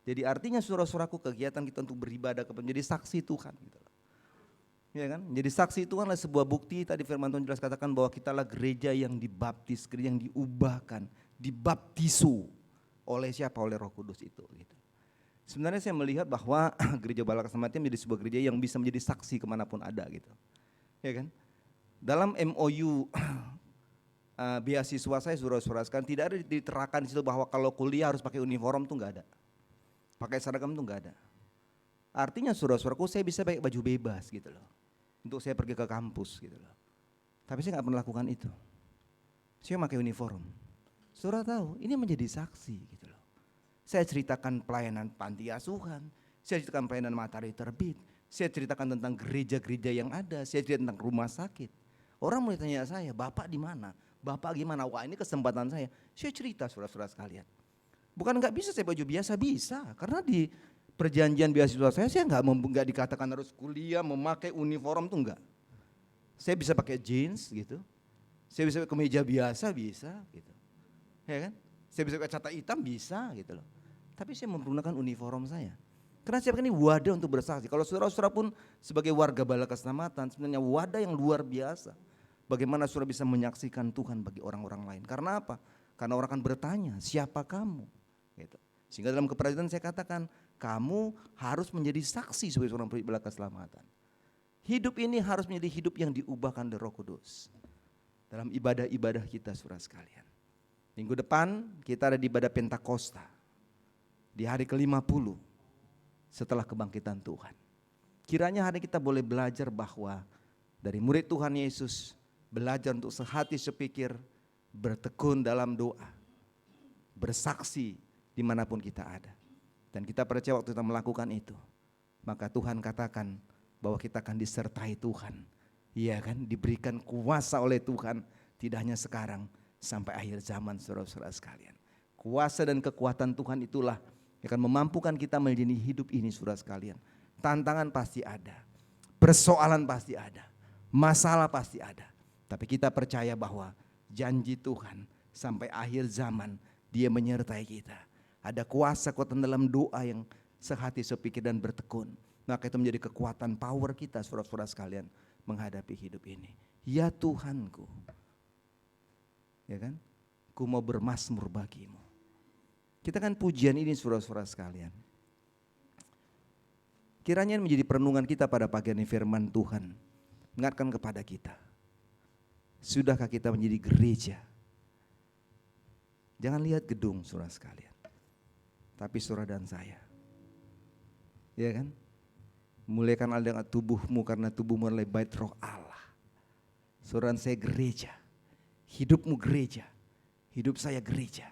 Jadi artinya saudara-saudaraku, kegiatan kita untuk beribadah kepada menjadi saksi Tuhan gitu loh. Ya kan? Jadi saksi Tuhan adalah sebuah bukti. Tadi firman Tuhan jelas katakan bahwa kita adalah gereja yang dibaptis, gereja yang diubahkan, dibaptisu oleh siapa? Oleh Roh Kudus itu gitu. Sebenarnya saya melihat bahwa gereja Bala Keselamatan menjadi sebuah gereja yang bisa menjadi saksi kemanapun ada gitu. Ya kan? Dalam MOU beasiswa saya saudara-saudara sekalian tidak ada diterangkan di situ bahwa kalau kuliah harus pakai uniform tuh enggak ada. Pakai seragam tuh enggak ada. Artinya saudara-saudaraku, saya bisa pakai baju bebas gitu loh. Untuk saya pergi ke kampus gitu loh. Tapi saya enggak pernah lakukan itu. Saya pakai uniform. Saudara tahu, ini menjadi saksi gitu loh. Saya ceritakan pelayanan panti asuhan, saya ceritakan pelayanan matahari terbit, saya ceritakan tentang gereja-gereja yang ada, saya cerita tentang rumah sakit. Orang mulai tanya saya, Bapak di mana? Bapak gimana? Wah, ini kesempatan saya. Saya cerita saudara-saudara sekalian. Bukan nggak bisa saya baju biasa, bisa. Karena di perjanjian beasiswa saya nggak dikatakan harus kuliah memakai uniform tuh enggak. Saya bisa pakai jeans gitu. Saya bisa pakai kemeja biasa bisa gitu. Ya kan? Saya bisa pakai catatan hitam bisa gitu loh. Tapi saya menggunakan uniform saya. Karena saya ini wadah untuk bersaksi. Kalau saudara-saudara pun sebagai warga Bala Keselamatan sebenarnya wadah yang luar biasa. Bagaimana saudara bisa menyaksikan Tuhan bagi orang-orang lain. Karena apa? Karena orang akan bertanya, siapa kamu? Gitu. Sehingga dalam kepercayaan saya katakan, kamu harus menjadi saksi sebagai seorang pemilik Bala Keselamatan. Hidup ini harus menjadi hidup yang diubahkan oleh Roh Kudus. Dalam ibadah-ibadah kita saudara sekalian. Minggu depan kita ada di ibadah Pentakosta. Di hari ke-50 setelah kebangkitan Tuhan. Kiranya hari kita boleh belajar bahwa dari murid Tuhan Yesus, belajar untuk sehati sepikir, bertekun dalam doa, bersaksi dimanapun kita ada. Dan kita percaya waktu kita melakukan itu, maka Tuhan katakan bahwa kita akan disertai Tuhan. Iya kan, diberikan kuasa oleh Tuhan, tidak hanya sekarang, sampai akhir zaman saudara-saudara sekalian. Kuasa dan kekuatan Tuhan itulah yang akan memampukan kita menjalani hidup ini saudara sekalian. Tantangan pasti ada, persoalan pasti ada, masalah pasti ada. Tapi kita percaya bahwa janji Tuhan sampai akhir zaman Dia menyertai kita. Ada kuasa kekuatan dalam doa yang sehati sepikir dan bertekun. Maka itu menjadi kekuatan power kita saudara-saudara sekalian menghadapi hidup ini. Ya Tuhanku, ya kan? Ku mau bermazmur bagimu. Kita kan pujian ini saudara-saudara sekalian. Kiranya menjadi perenungan kita pada pagi ini firman Tuhan. Mengingatkan kepada kita. Sudahkah kita menjadi gereja? Jangan lihat gedung saudara sekalian. Tapi saudara dan saya. Ya kan? Muliakan Allah dengan tubuhmu karena tubuhmu adalah bait roh Allah. Saudara saya gereja. Hidupmu gereja. Hidup saya gereja.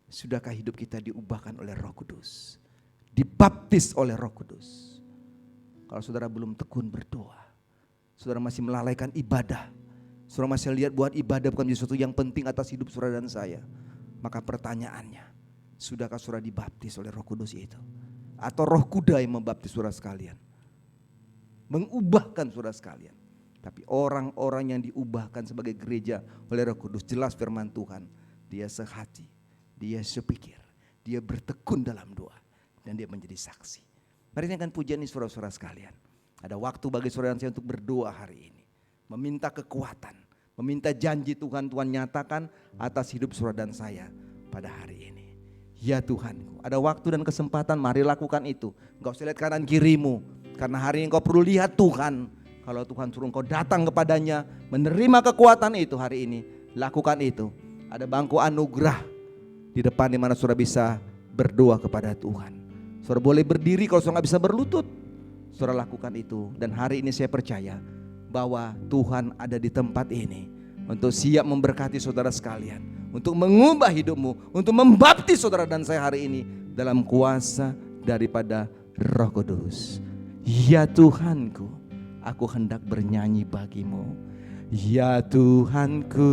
Sudahkah hidup kita diubahkan oleh Roh Kudus? Dibaptis oleh Roh Kudus. Kalau saudara belum tekun berdoa, saudara masih melalaikan ibadah, saudara masih lihat buat ibadah bukan sesuatu yang penting atas hidup saudara dan saya, maka pertanyaannya, sudahkah saudara dibaptis oleh Roh Kudus itu? Atau roh kuda yang membaptis saudara sekalian? Mengubahkan saudara sekalian. Tapi orang-orang yang diubahkan sebagai gereja oleh Roh Kudus, jelas firman Tuhan, dia sehati, dia sepikir, dia bertekun dalam doa, dan dia menjadi saksi. Mari nyanyikan pujian ini saudara-saudara sekalian. Ada waktu bagi saudara dan saya untuk berdoa hari ini. Meminta kekuatan, meminta janji Tuhan nyatakan atas hidup saudara dan saya pada hari ini. Ya Tuhan, ada waktu dan kesempatan, mari lakukan itu. Engkau usah lihat kanan kirimu, karena hari ini engkau perlu lihat Tuhan. Kalau Tuhan suruh engkau datang kepadanya, menerima kekuatan itu hari ini, lakukan itu. Ada bangku anugerah di depan di mana saudara bisa berdoa kepada Tuhan. Saudara boleh berdiri, kalau saudara gak bisa berlutut, saudara lakukan itu. Dan hari ini saya percaya bahwa Tuhan ada di tempat ini untuk siap memberkati saudara sekalian, untuk mengubah hidupmu, untuk membaptis saudara dan saya hari ini dalam kuasa daripada Roh Kudus. Ya Tuhanku, aku hendak bernyanyi bagimu. Ya Tuhanku,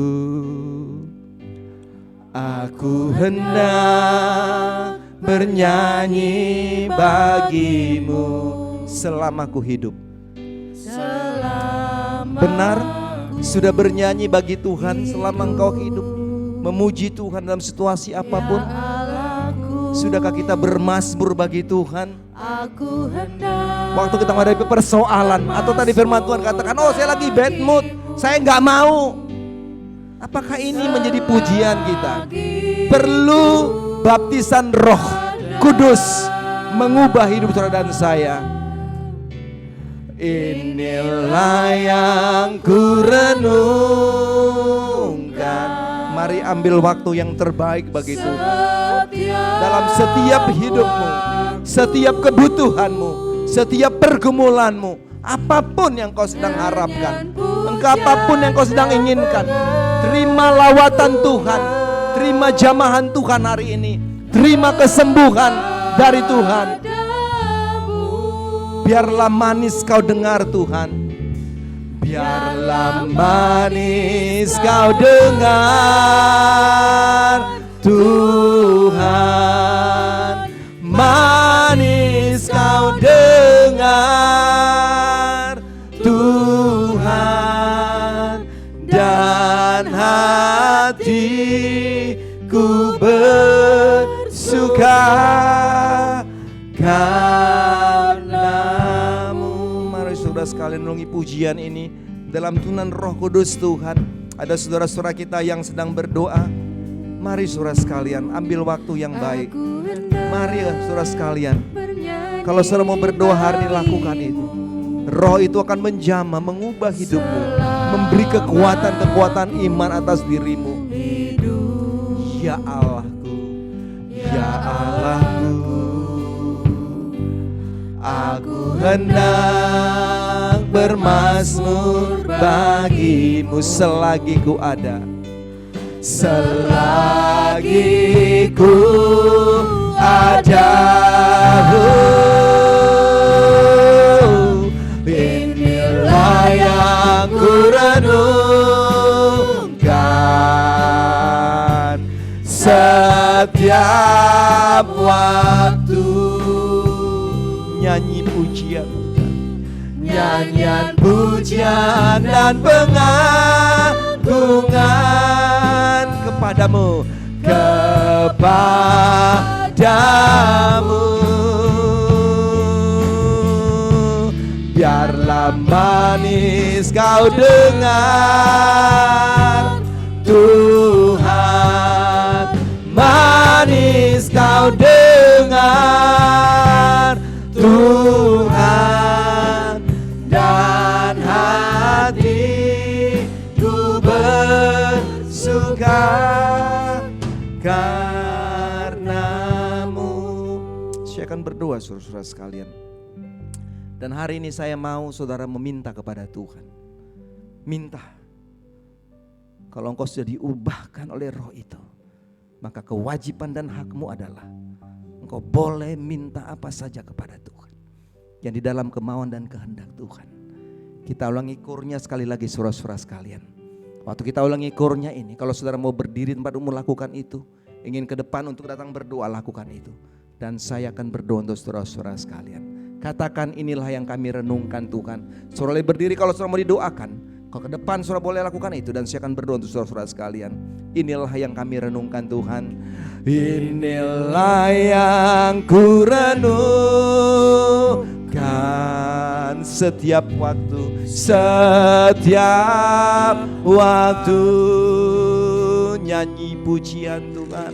aku hendak bernyanyi bagimu selama ku hidup. Benar, sudah bernyanyi bagi Tuhan selama engkau hidup, memuji Tuhan dalam situasi apapun. Sudahkah kita bermazmur bagi Tuhan? Aku hendak Waktu kita menghadapi persoalan, atau tadi firman Tuhan katakan, oh saya lagi bad mood, saya nggak mau. Apakah ini menjadi pujian kita? Perlu baptisan Roh Kudus mengubah hidup saudara dan saya. Inilah yang ku renungkan. Mari ambil waktu yang terbaik bagi Tuhan. Dalam setiap hidupmu, setiap kebutuhanmu, setiap pergumulanmu, apapun yang kau sedang harapkan, apapun yang kau sedang inginkan, terima lawatan Tuhan, terima jamahan Tuhan hari ini, terima kesembuhan dari Tuhan. Biarlah manis kau dengar Tuhan, biarlah manis kau dengar Tuhan, manis kau dengar Tuhan, dan hatiku bersuka karenamu. Mari saudara sekalian renungi pujian ini dalam tunan Roh Kudus Tuhan. Ada saudara-saudara kita yang sedang berdoa. Mari saudara sekalian ambil waktu yang baik. Mari saudara sekalian, kalau saudara mau berdoa hari ini, lakukan itu. Roh itu akan menjamah, mengubah hidupmu, memberi kekuatan iman atas dirimu. Ya Allahku, ya Allahku, aku hendak bermazmur bagimu selagi ku ada. Selagi ku ada, inilah yang ku renungkan setiap waktu. Nyanyi pujian, nyanyian pujian dan pengagungan kepadamu, kepadamu. Biarlah manis kau dengar Tuhan, manis kau dengar Tuhan, dan hatiku bersuka karenamu. Saya akan berdoa saudara-saudara sekalian. Dan hari ini saya mau saudara meminta kepada Tuhan. Minta. Kalau engkau sudah diubahkan oleh Roh itu, maka kewajiban dan hakmu adalah engkau boleh minta apa saja kepada Tuhan yang di dalam kemauan dan kehendak Tuhan. Kita ulangi kurnya sekali lagi saudara-saudara sekalian. Waktu kita ulangi kurnya ini, kalau saudara mau berdiri tempat umum lakukan itu, ingin ke depan untuk datang berdoa lakukan itu. Dan saya akan berdoa untuk saudara-saudara sekalian. Katakan, inilah yang kami renungkan Tuhan. Saudara boleh berdiri kalau saudara mau didoakan. Kalau ke depan saudara boleh lakukan itu. Dan saya akan berdoa untuk saudara-saudara sekalian. Inilah yang kami renungkan Tuhan. Inilah yang ku renungkan setiap waktu. Setiap waktu. Nyanyi pujian Tuhan,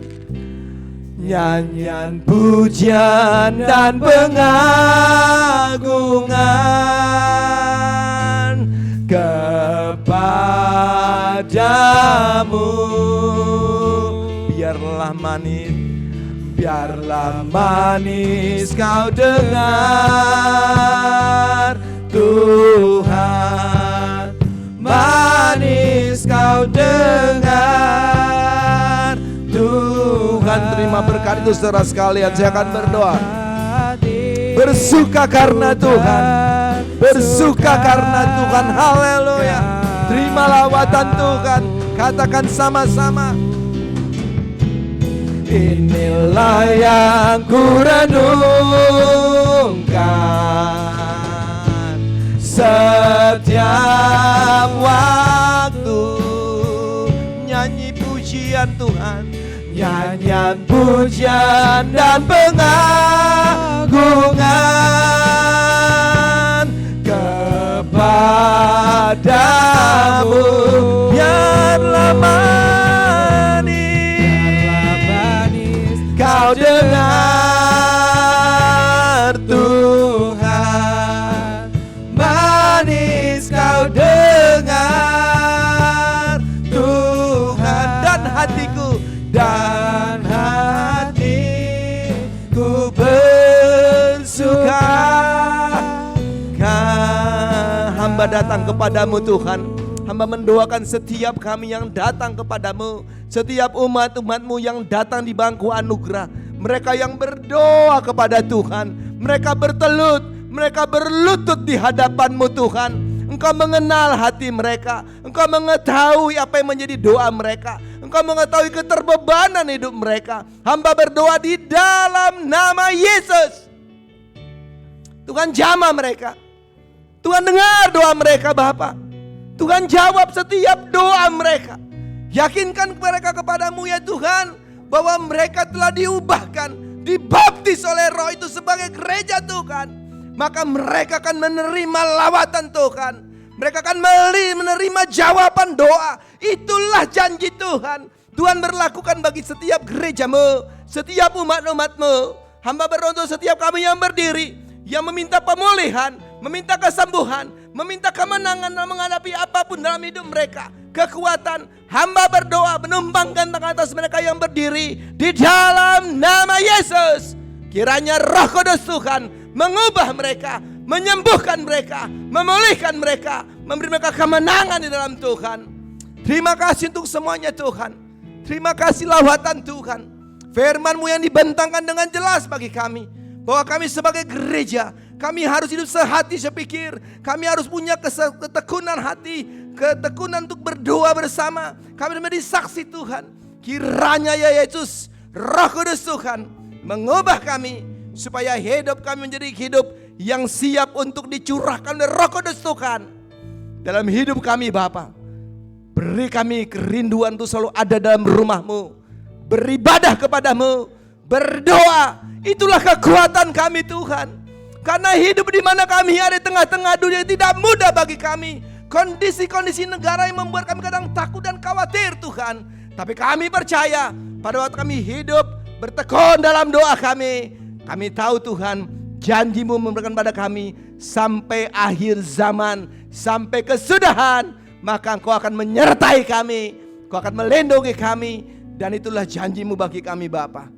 nyanyian pujian dan pengagungan kepadamu. Biarlah manis kau dengar Tuhan, manis kau dengar Tuhan. Terima berkat itu saudara sekalian. Saya akan berdoa. Bersuka karena Tuhan, bersuka karena Tuhan. Haleluya. Terima lawatan Tuhan. Katakan sama-sama. Inilah yang ku renungkan setiap waktu. Nyanyi pujian Tuhan, nyanyian pujian dan pengagungan kepadamu. Biarlah manis kau dengar Tuhan, manis kau dengar Tuhan, dan hatiku bersuka. Hamba datang kepadamu Tuhan. Hamba mendoakan setiap kami yang datang kepadamu, setiap umat-umatmu yang datang di bangku anugerah. Mereka yang berdoa kepada Tuhan, mereka berlutut di hadapanmu Tuhan. Engkau mengenal hati mereka, Engkau mengetahui apa yang menjadi doa mereka, Engkau mengetahui keterbebanan hidup mereka. Hamba berdoa di dalam nama Yesus. Tuhan jamah mereka, Tuhan dengar doa mereka Bapa. Tuhan jawab setiap doa mereka. Yakinkan mereka kepadamu ya Tuhan, bahwa mereka telah diubahkan, dibaptis oleh Roh itu sebagai gereja Tuhan. Maka mereka akan menerima lawatan Tuhan. Mereka akan menerima jawaban doa. Itulah janji Tuhan. Tuhan berlakukan bagi setiap gerejamu, setiap umat-umatmu. Hamba berdoa untuk setiap kami yang berdiri, yang meminta pemulihan, meminta kesembuhan, meminta kemenangan dalam menghadapi apapun dalam hidup mereka. Kekuatan, hamba berdoa menumpangkan tangan atas mereka yang berdiri di dalam nama Yesus. Kiranya Roh Kudus Tuhan mengubah mereka, menyembuhkan mereka, memulihkan mereka, memberi mereka kemenangan di dalam Tuhan. Terima kasih untuk semuanya Tuhan. Terima kasih lawatan Tuhan. Firman-Mu yang dibentangkan dengan jelas bagi kami, bahwa kami sebagai gereja, kami harus hidup sehati sepikir. Kami harus punya ketekunan hati, ketekunan untuk berdoa bersama. Kami menjadi saksi Tuhan. Kiranya ya Yesus, Roh Kudus Tuhan mengubah kami, supaya hidup kami menjadi hidup yang siap untuk dicurahkan oleh Roh Kudus Tuhan dalam hidup kami Bapa. Beri kami kerinduan untuk selalu ada dalam rumah-Mu, beribadah kepadamu, berdoa. Itulah kekuatan kami Tuhan. Karena hidup di mana kami ada di tengah-tengah dunia tidak mudah bagi kami. Kondisi-kondisi negara yang membuat kami kadang takut dan khawatir Tuhan. Tapi kami percaya pada waktu kami hidup bertekun dalam doa kami tahu Tuhan, janji-Mu memberikan pada kami sampai akhir zaman, sampai kesudahan. Maka Engkau akan menyertai kami, Engkau akan melindungi kami. Dan itulah janji-Mu bagi kami Bapa.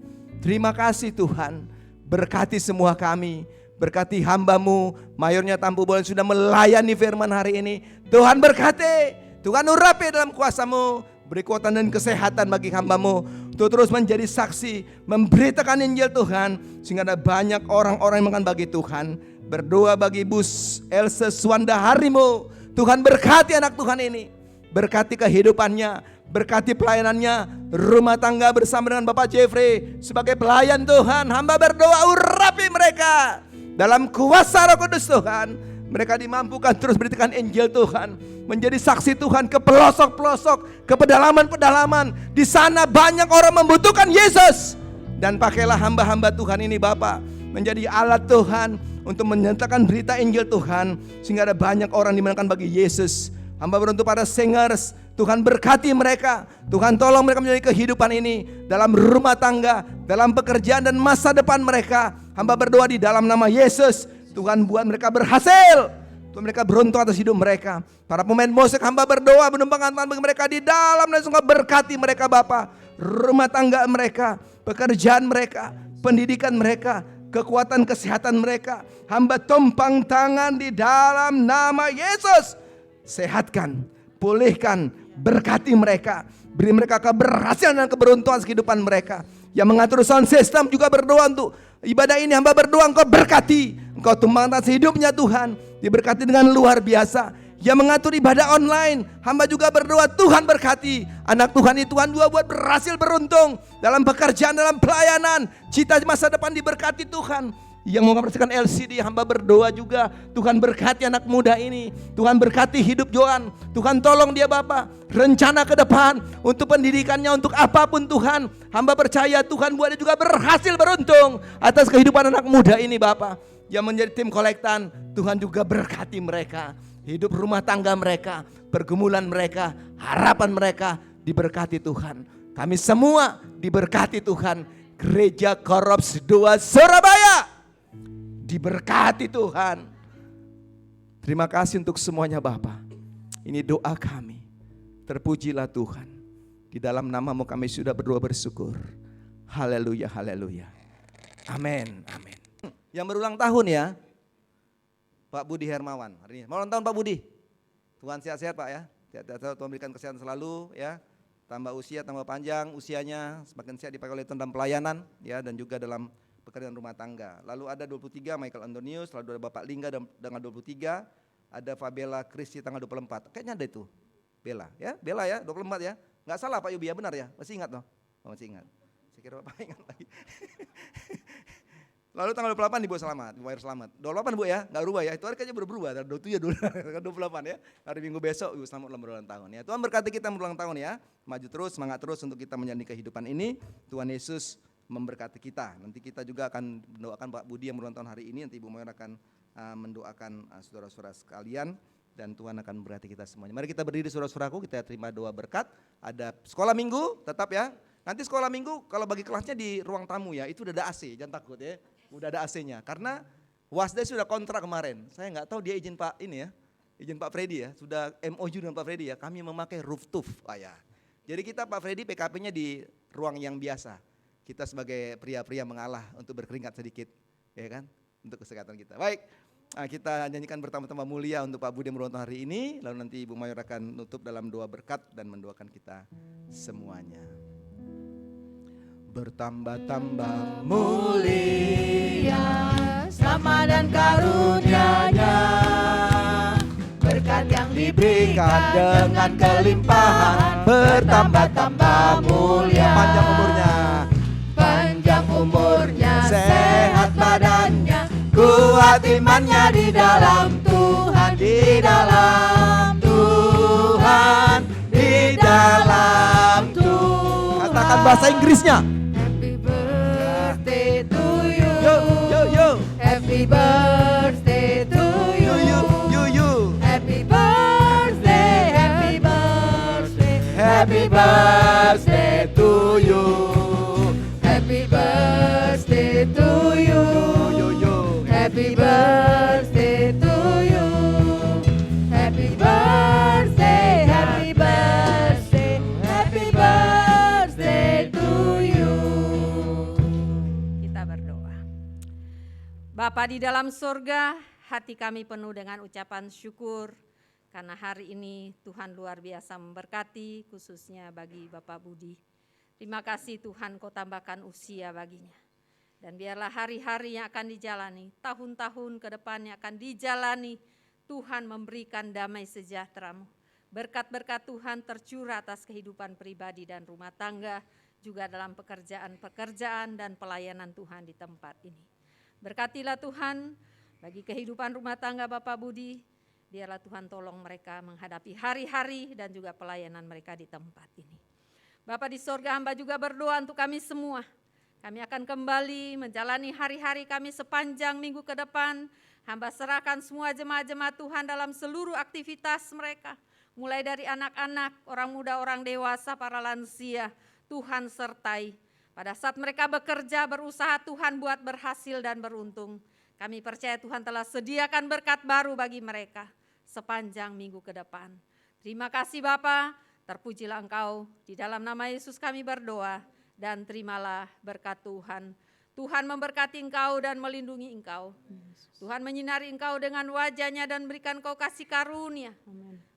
Terima kasih Tuhan. Berkati semua kami, berkati hamba-Mu Mayornya Tampu Bolon sudah melayani firman hari ini. Tuhan berkati, Tuhan urapi dalam kuasa-Mu. Beri kekuatan dan kesehatan bagi hamba-Mu untuk terus menjadi saksi, memberitakan Injil Tuhan, sehingga ada banyak orang-orang yang akan bagi Tuhan. Berdoa bagi Ibu Else Suwanda Harimu. Tuhan berkati anak Tuhan ini, berkati kehidupannya, berkati pelayanannya, rumah tangga bersama dengan Bapak Jeffrey sebagai pelayan Tuhan. Hamba berdoa urapi mereka dalam kuasa Roh Kudus Tuhan. Mereka dimampukan terus beritakan Injil Tuhan, menjadi saksi Tuhan ke pelosok-pelosok, ke pedalaman-pedalaman. Di sana banyak orang membutuhkan Yesus. Dan pakailah hamba-hamba Tuhan ini Bapa menjadi alat Tuhan untuk menyatakan berita Injil Tuhan, sehingga ada banyak orang dimenangkan bagi Yesus. Hamba beruntuk pada singers, Tuhan berkati mereka. Tuhan tolong mereka menjadi kehidupan ini dalam rumah tangga, dalam pekerjaan dan masa depan mereka. Hamba berdoa di dalam nama Yesus, Tuhan buat mereka berhasil. Tuhan mereka beruntung atas hidup mereka. Para pemain musik hamba berdoa menumpangkan tangan bagi mereka di dalam dan sungguh berkati mereka Bapa. Rumah tangga mereka, pekerjaan mereka, pendidikan mereka, kekuatan kesehatan mereka. Hamba tumpang tangan di dalam nama Yesus. Sehatkan, pulihkan, berkati mereka. Beri mereka keberhasilan dan keberuntungan kehidupan mereka. Yang mengatur sound system juga berdoa untuk ibadah ini. Hamba berdoa Engkau berkati, Engkau tumpang atas hidupnya Tuhan, diberkati dengan luar biasa. Yang mengatur ibadah online, hamba juga berdoa Tuhan berkati anak Tuhan ini. Tuhan juga buat berhasil beruntung dalam pekerjaan, dalam pelayanan. Cita masa depan diberkati Tuhan. yang mau mempersembahkan LCD, hamba berdoa juga Tuhan berkati anak muda ini, Tuhan berkati hidup Johan, Tuhan tolong dia Bapak, rencana ke depan untuk pendidikannya, untuk apapun Tuhan, hamba percaya Tuhan buat dia juga berhasil beruntung atas kehidupan anak muda ini Bapak, yang menjadi tim kolektan. Tuhan juga berkati mereka, hidup rumah tangga mereka, pergumulan mereka, harapan mereka diberkati Tuhan. Kami semua diberkati Tuhan. Gereja Korops 2 Surabaya diberkati Tuhan. Terima kasih untuk semuanya Bapak. Ini doa kami. Terpujilah Tuhan. Di dalam nama-Mu kami sudah berdoa bersyukur. Haleluya, haleluya. Amin, amin. Yang berulang tahun ya, Pak Budi Hermawan. Hari ini mau ulang tahun Pak Budi. Tuhan sehat-sehat Pak ya. Sehat-sehat, Tuhan berikan kesehatan selalu ya. Tambah usia, tambah panjang usianya, semakin sehat dipakai oleh Tuhan dalam pelayanan ya, dan juga dalam pekerjaan rumah tangga. Lalu ada 23 Michael Antonius, lalu ada Bapak Lingga dengan 23, ada Fabella Kristi tanggal 24. Kayaknya ada itu. Bella ya 24 ya. Enggak salah Pak Yubi ya, benar ya? Masih ingat toh? Oh, masih ingat. Saya kira Bapak ingat lagi. Lalu tanggal 28 Ibu selamat, Ibu Air selamat. 28 Bu ya, enggak berubah ya. Itu hari kayaknya berubah, 27 dulu, 28 ya. Hari Minggu besok Ibu selamat ulang tahun ya. Tuhan berkati kita berulang tahun ya. Maju terus, semangat terus untuk kita menjalani kehidupan ini. Tuhan Yesus memberkati kita. Nanti kita juga akan mendoakan Pak Budi yang berulang tahun hari ini. Nanti Ibu Moyer akan mendoakan saudara-saudara sekalian. Dan Tuhan akan memberkati kita semuanya. Mari kita berdiri saudara-saudaraku, kita terima doa berkat. Ada sekolah minggu tetap ya. Nanti sekolah minggu kalau bagi kelasnya di ruang tamu ya. Itu udah ada AC, jangan takut ya. Udah ada AC-nya. Karena Wasda sudah kontrak kemarin. Saya nggak tahu dia izin Pak ini ya. Izin Pak Freddy ya. Sudah MOU dengan Pak Freddy ya. Kami memakai rooftop. Ya. Jadi kita Pak Freddy PKP-nya di ruang yang biasa. Kita sebagai pria-pria mengalah untuk berkeringat sedikit, ya kan, untuk kesehatan kita. Baik, kita nyanyikan bertambah-tambah mulia untuk Pak Budi Meronto hari ini. Lalu nanti Ibu Mayor akan nutup dalam doa berkat dan mendoakan kita semuanya. Bertambah-tambah mulia sama dan karunia-Nya, berkat yang diberikan dengan kelimpahan, bertambah-tambah mulia. Panjang umurnya, Panjang umurnya, sehat badannya, kuat imannya di dalam Tuhan, di dalam Tuhan, di dalam Tuhan. katakan bahasa Inggrisnya. Happy birthday to you. Yo. Happy birthday to you. You. Happy birthday, happy birthday, Happy birthday to you. happy birthday to you. Yo. Happy birthday to you. Happy birthday, happy birthday, happy birthday to you. Kita berdoa. Bapa di dalam surga, hati kami penuh dengan ucapan syukur karena hari ini Tuhan luar biasa memberkati, khususnya bagi Bapak Budi. Terima kasih Tuhan, Kau tambahkan usia baginya. Dan biarlah hari-hari yang akan dijalani, tahun-tahun ke depan yang akan dijalani, Tuhan memberikan damai sejahtera-Mu. Berkat-berkat Tuhan tercurah atas kehidupan pribadi dan rumah tangga, juga dalam pekerjaan-pekerjaan dan pelayanan Tuhan di tempat ini. Berkatilah Tuhan bagi kehidupan rumah tangga Bapak Budi, biarlah Tuhan tolong mereka menghadapi hari-hari dan juga pelayanan mereka di tempat ini. Bapa di sorga, hamba juga berdoa untuk kami semua. Kami akan kembali menjalani hari-hari kami sepanjang minggu ke depan. Hamba serahkan semua jemaat-jemaat Tuhan dalam seluruh aktivitas mereka. Mulai dari anak-anak, orang muda, orang dewasa, para lansia. Tuhan sertai. Pada saat mereka bekerja, berusaha, Tuhan buat berhasil dan beruntung. Kami percaya Tuhan telah sediakan berkat baru bagi mereka sepanjang minggu ke depan. Terima kasih Bapa, terpujilah Engkau. Di dalam nama Yesus kami berdoa dan terimalah berkat Tuhan. Tuhan memberkati engkau dan melindungi engkau. Tuhan menyinari engkau dengan wajah-Nya dan berikan kau kasih karunia.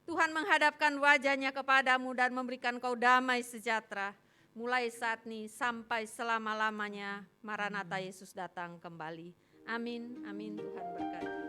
Tuhan menghadapkan wajah-Nya kepadamu dan memberikan kau damai sejahtera. Mulai saat ini sampai selama-lamanya. Maranatha, Yesus datang kembali. Amin, amin. Tuhan berkati.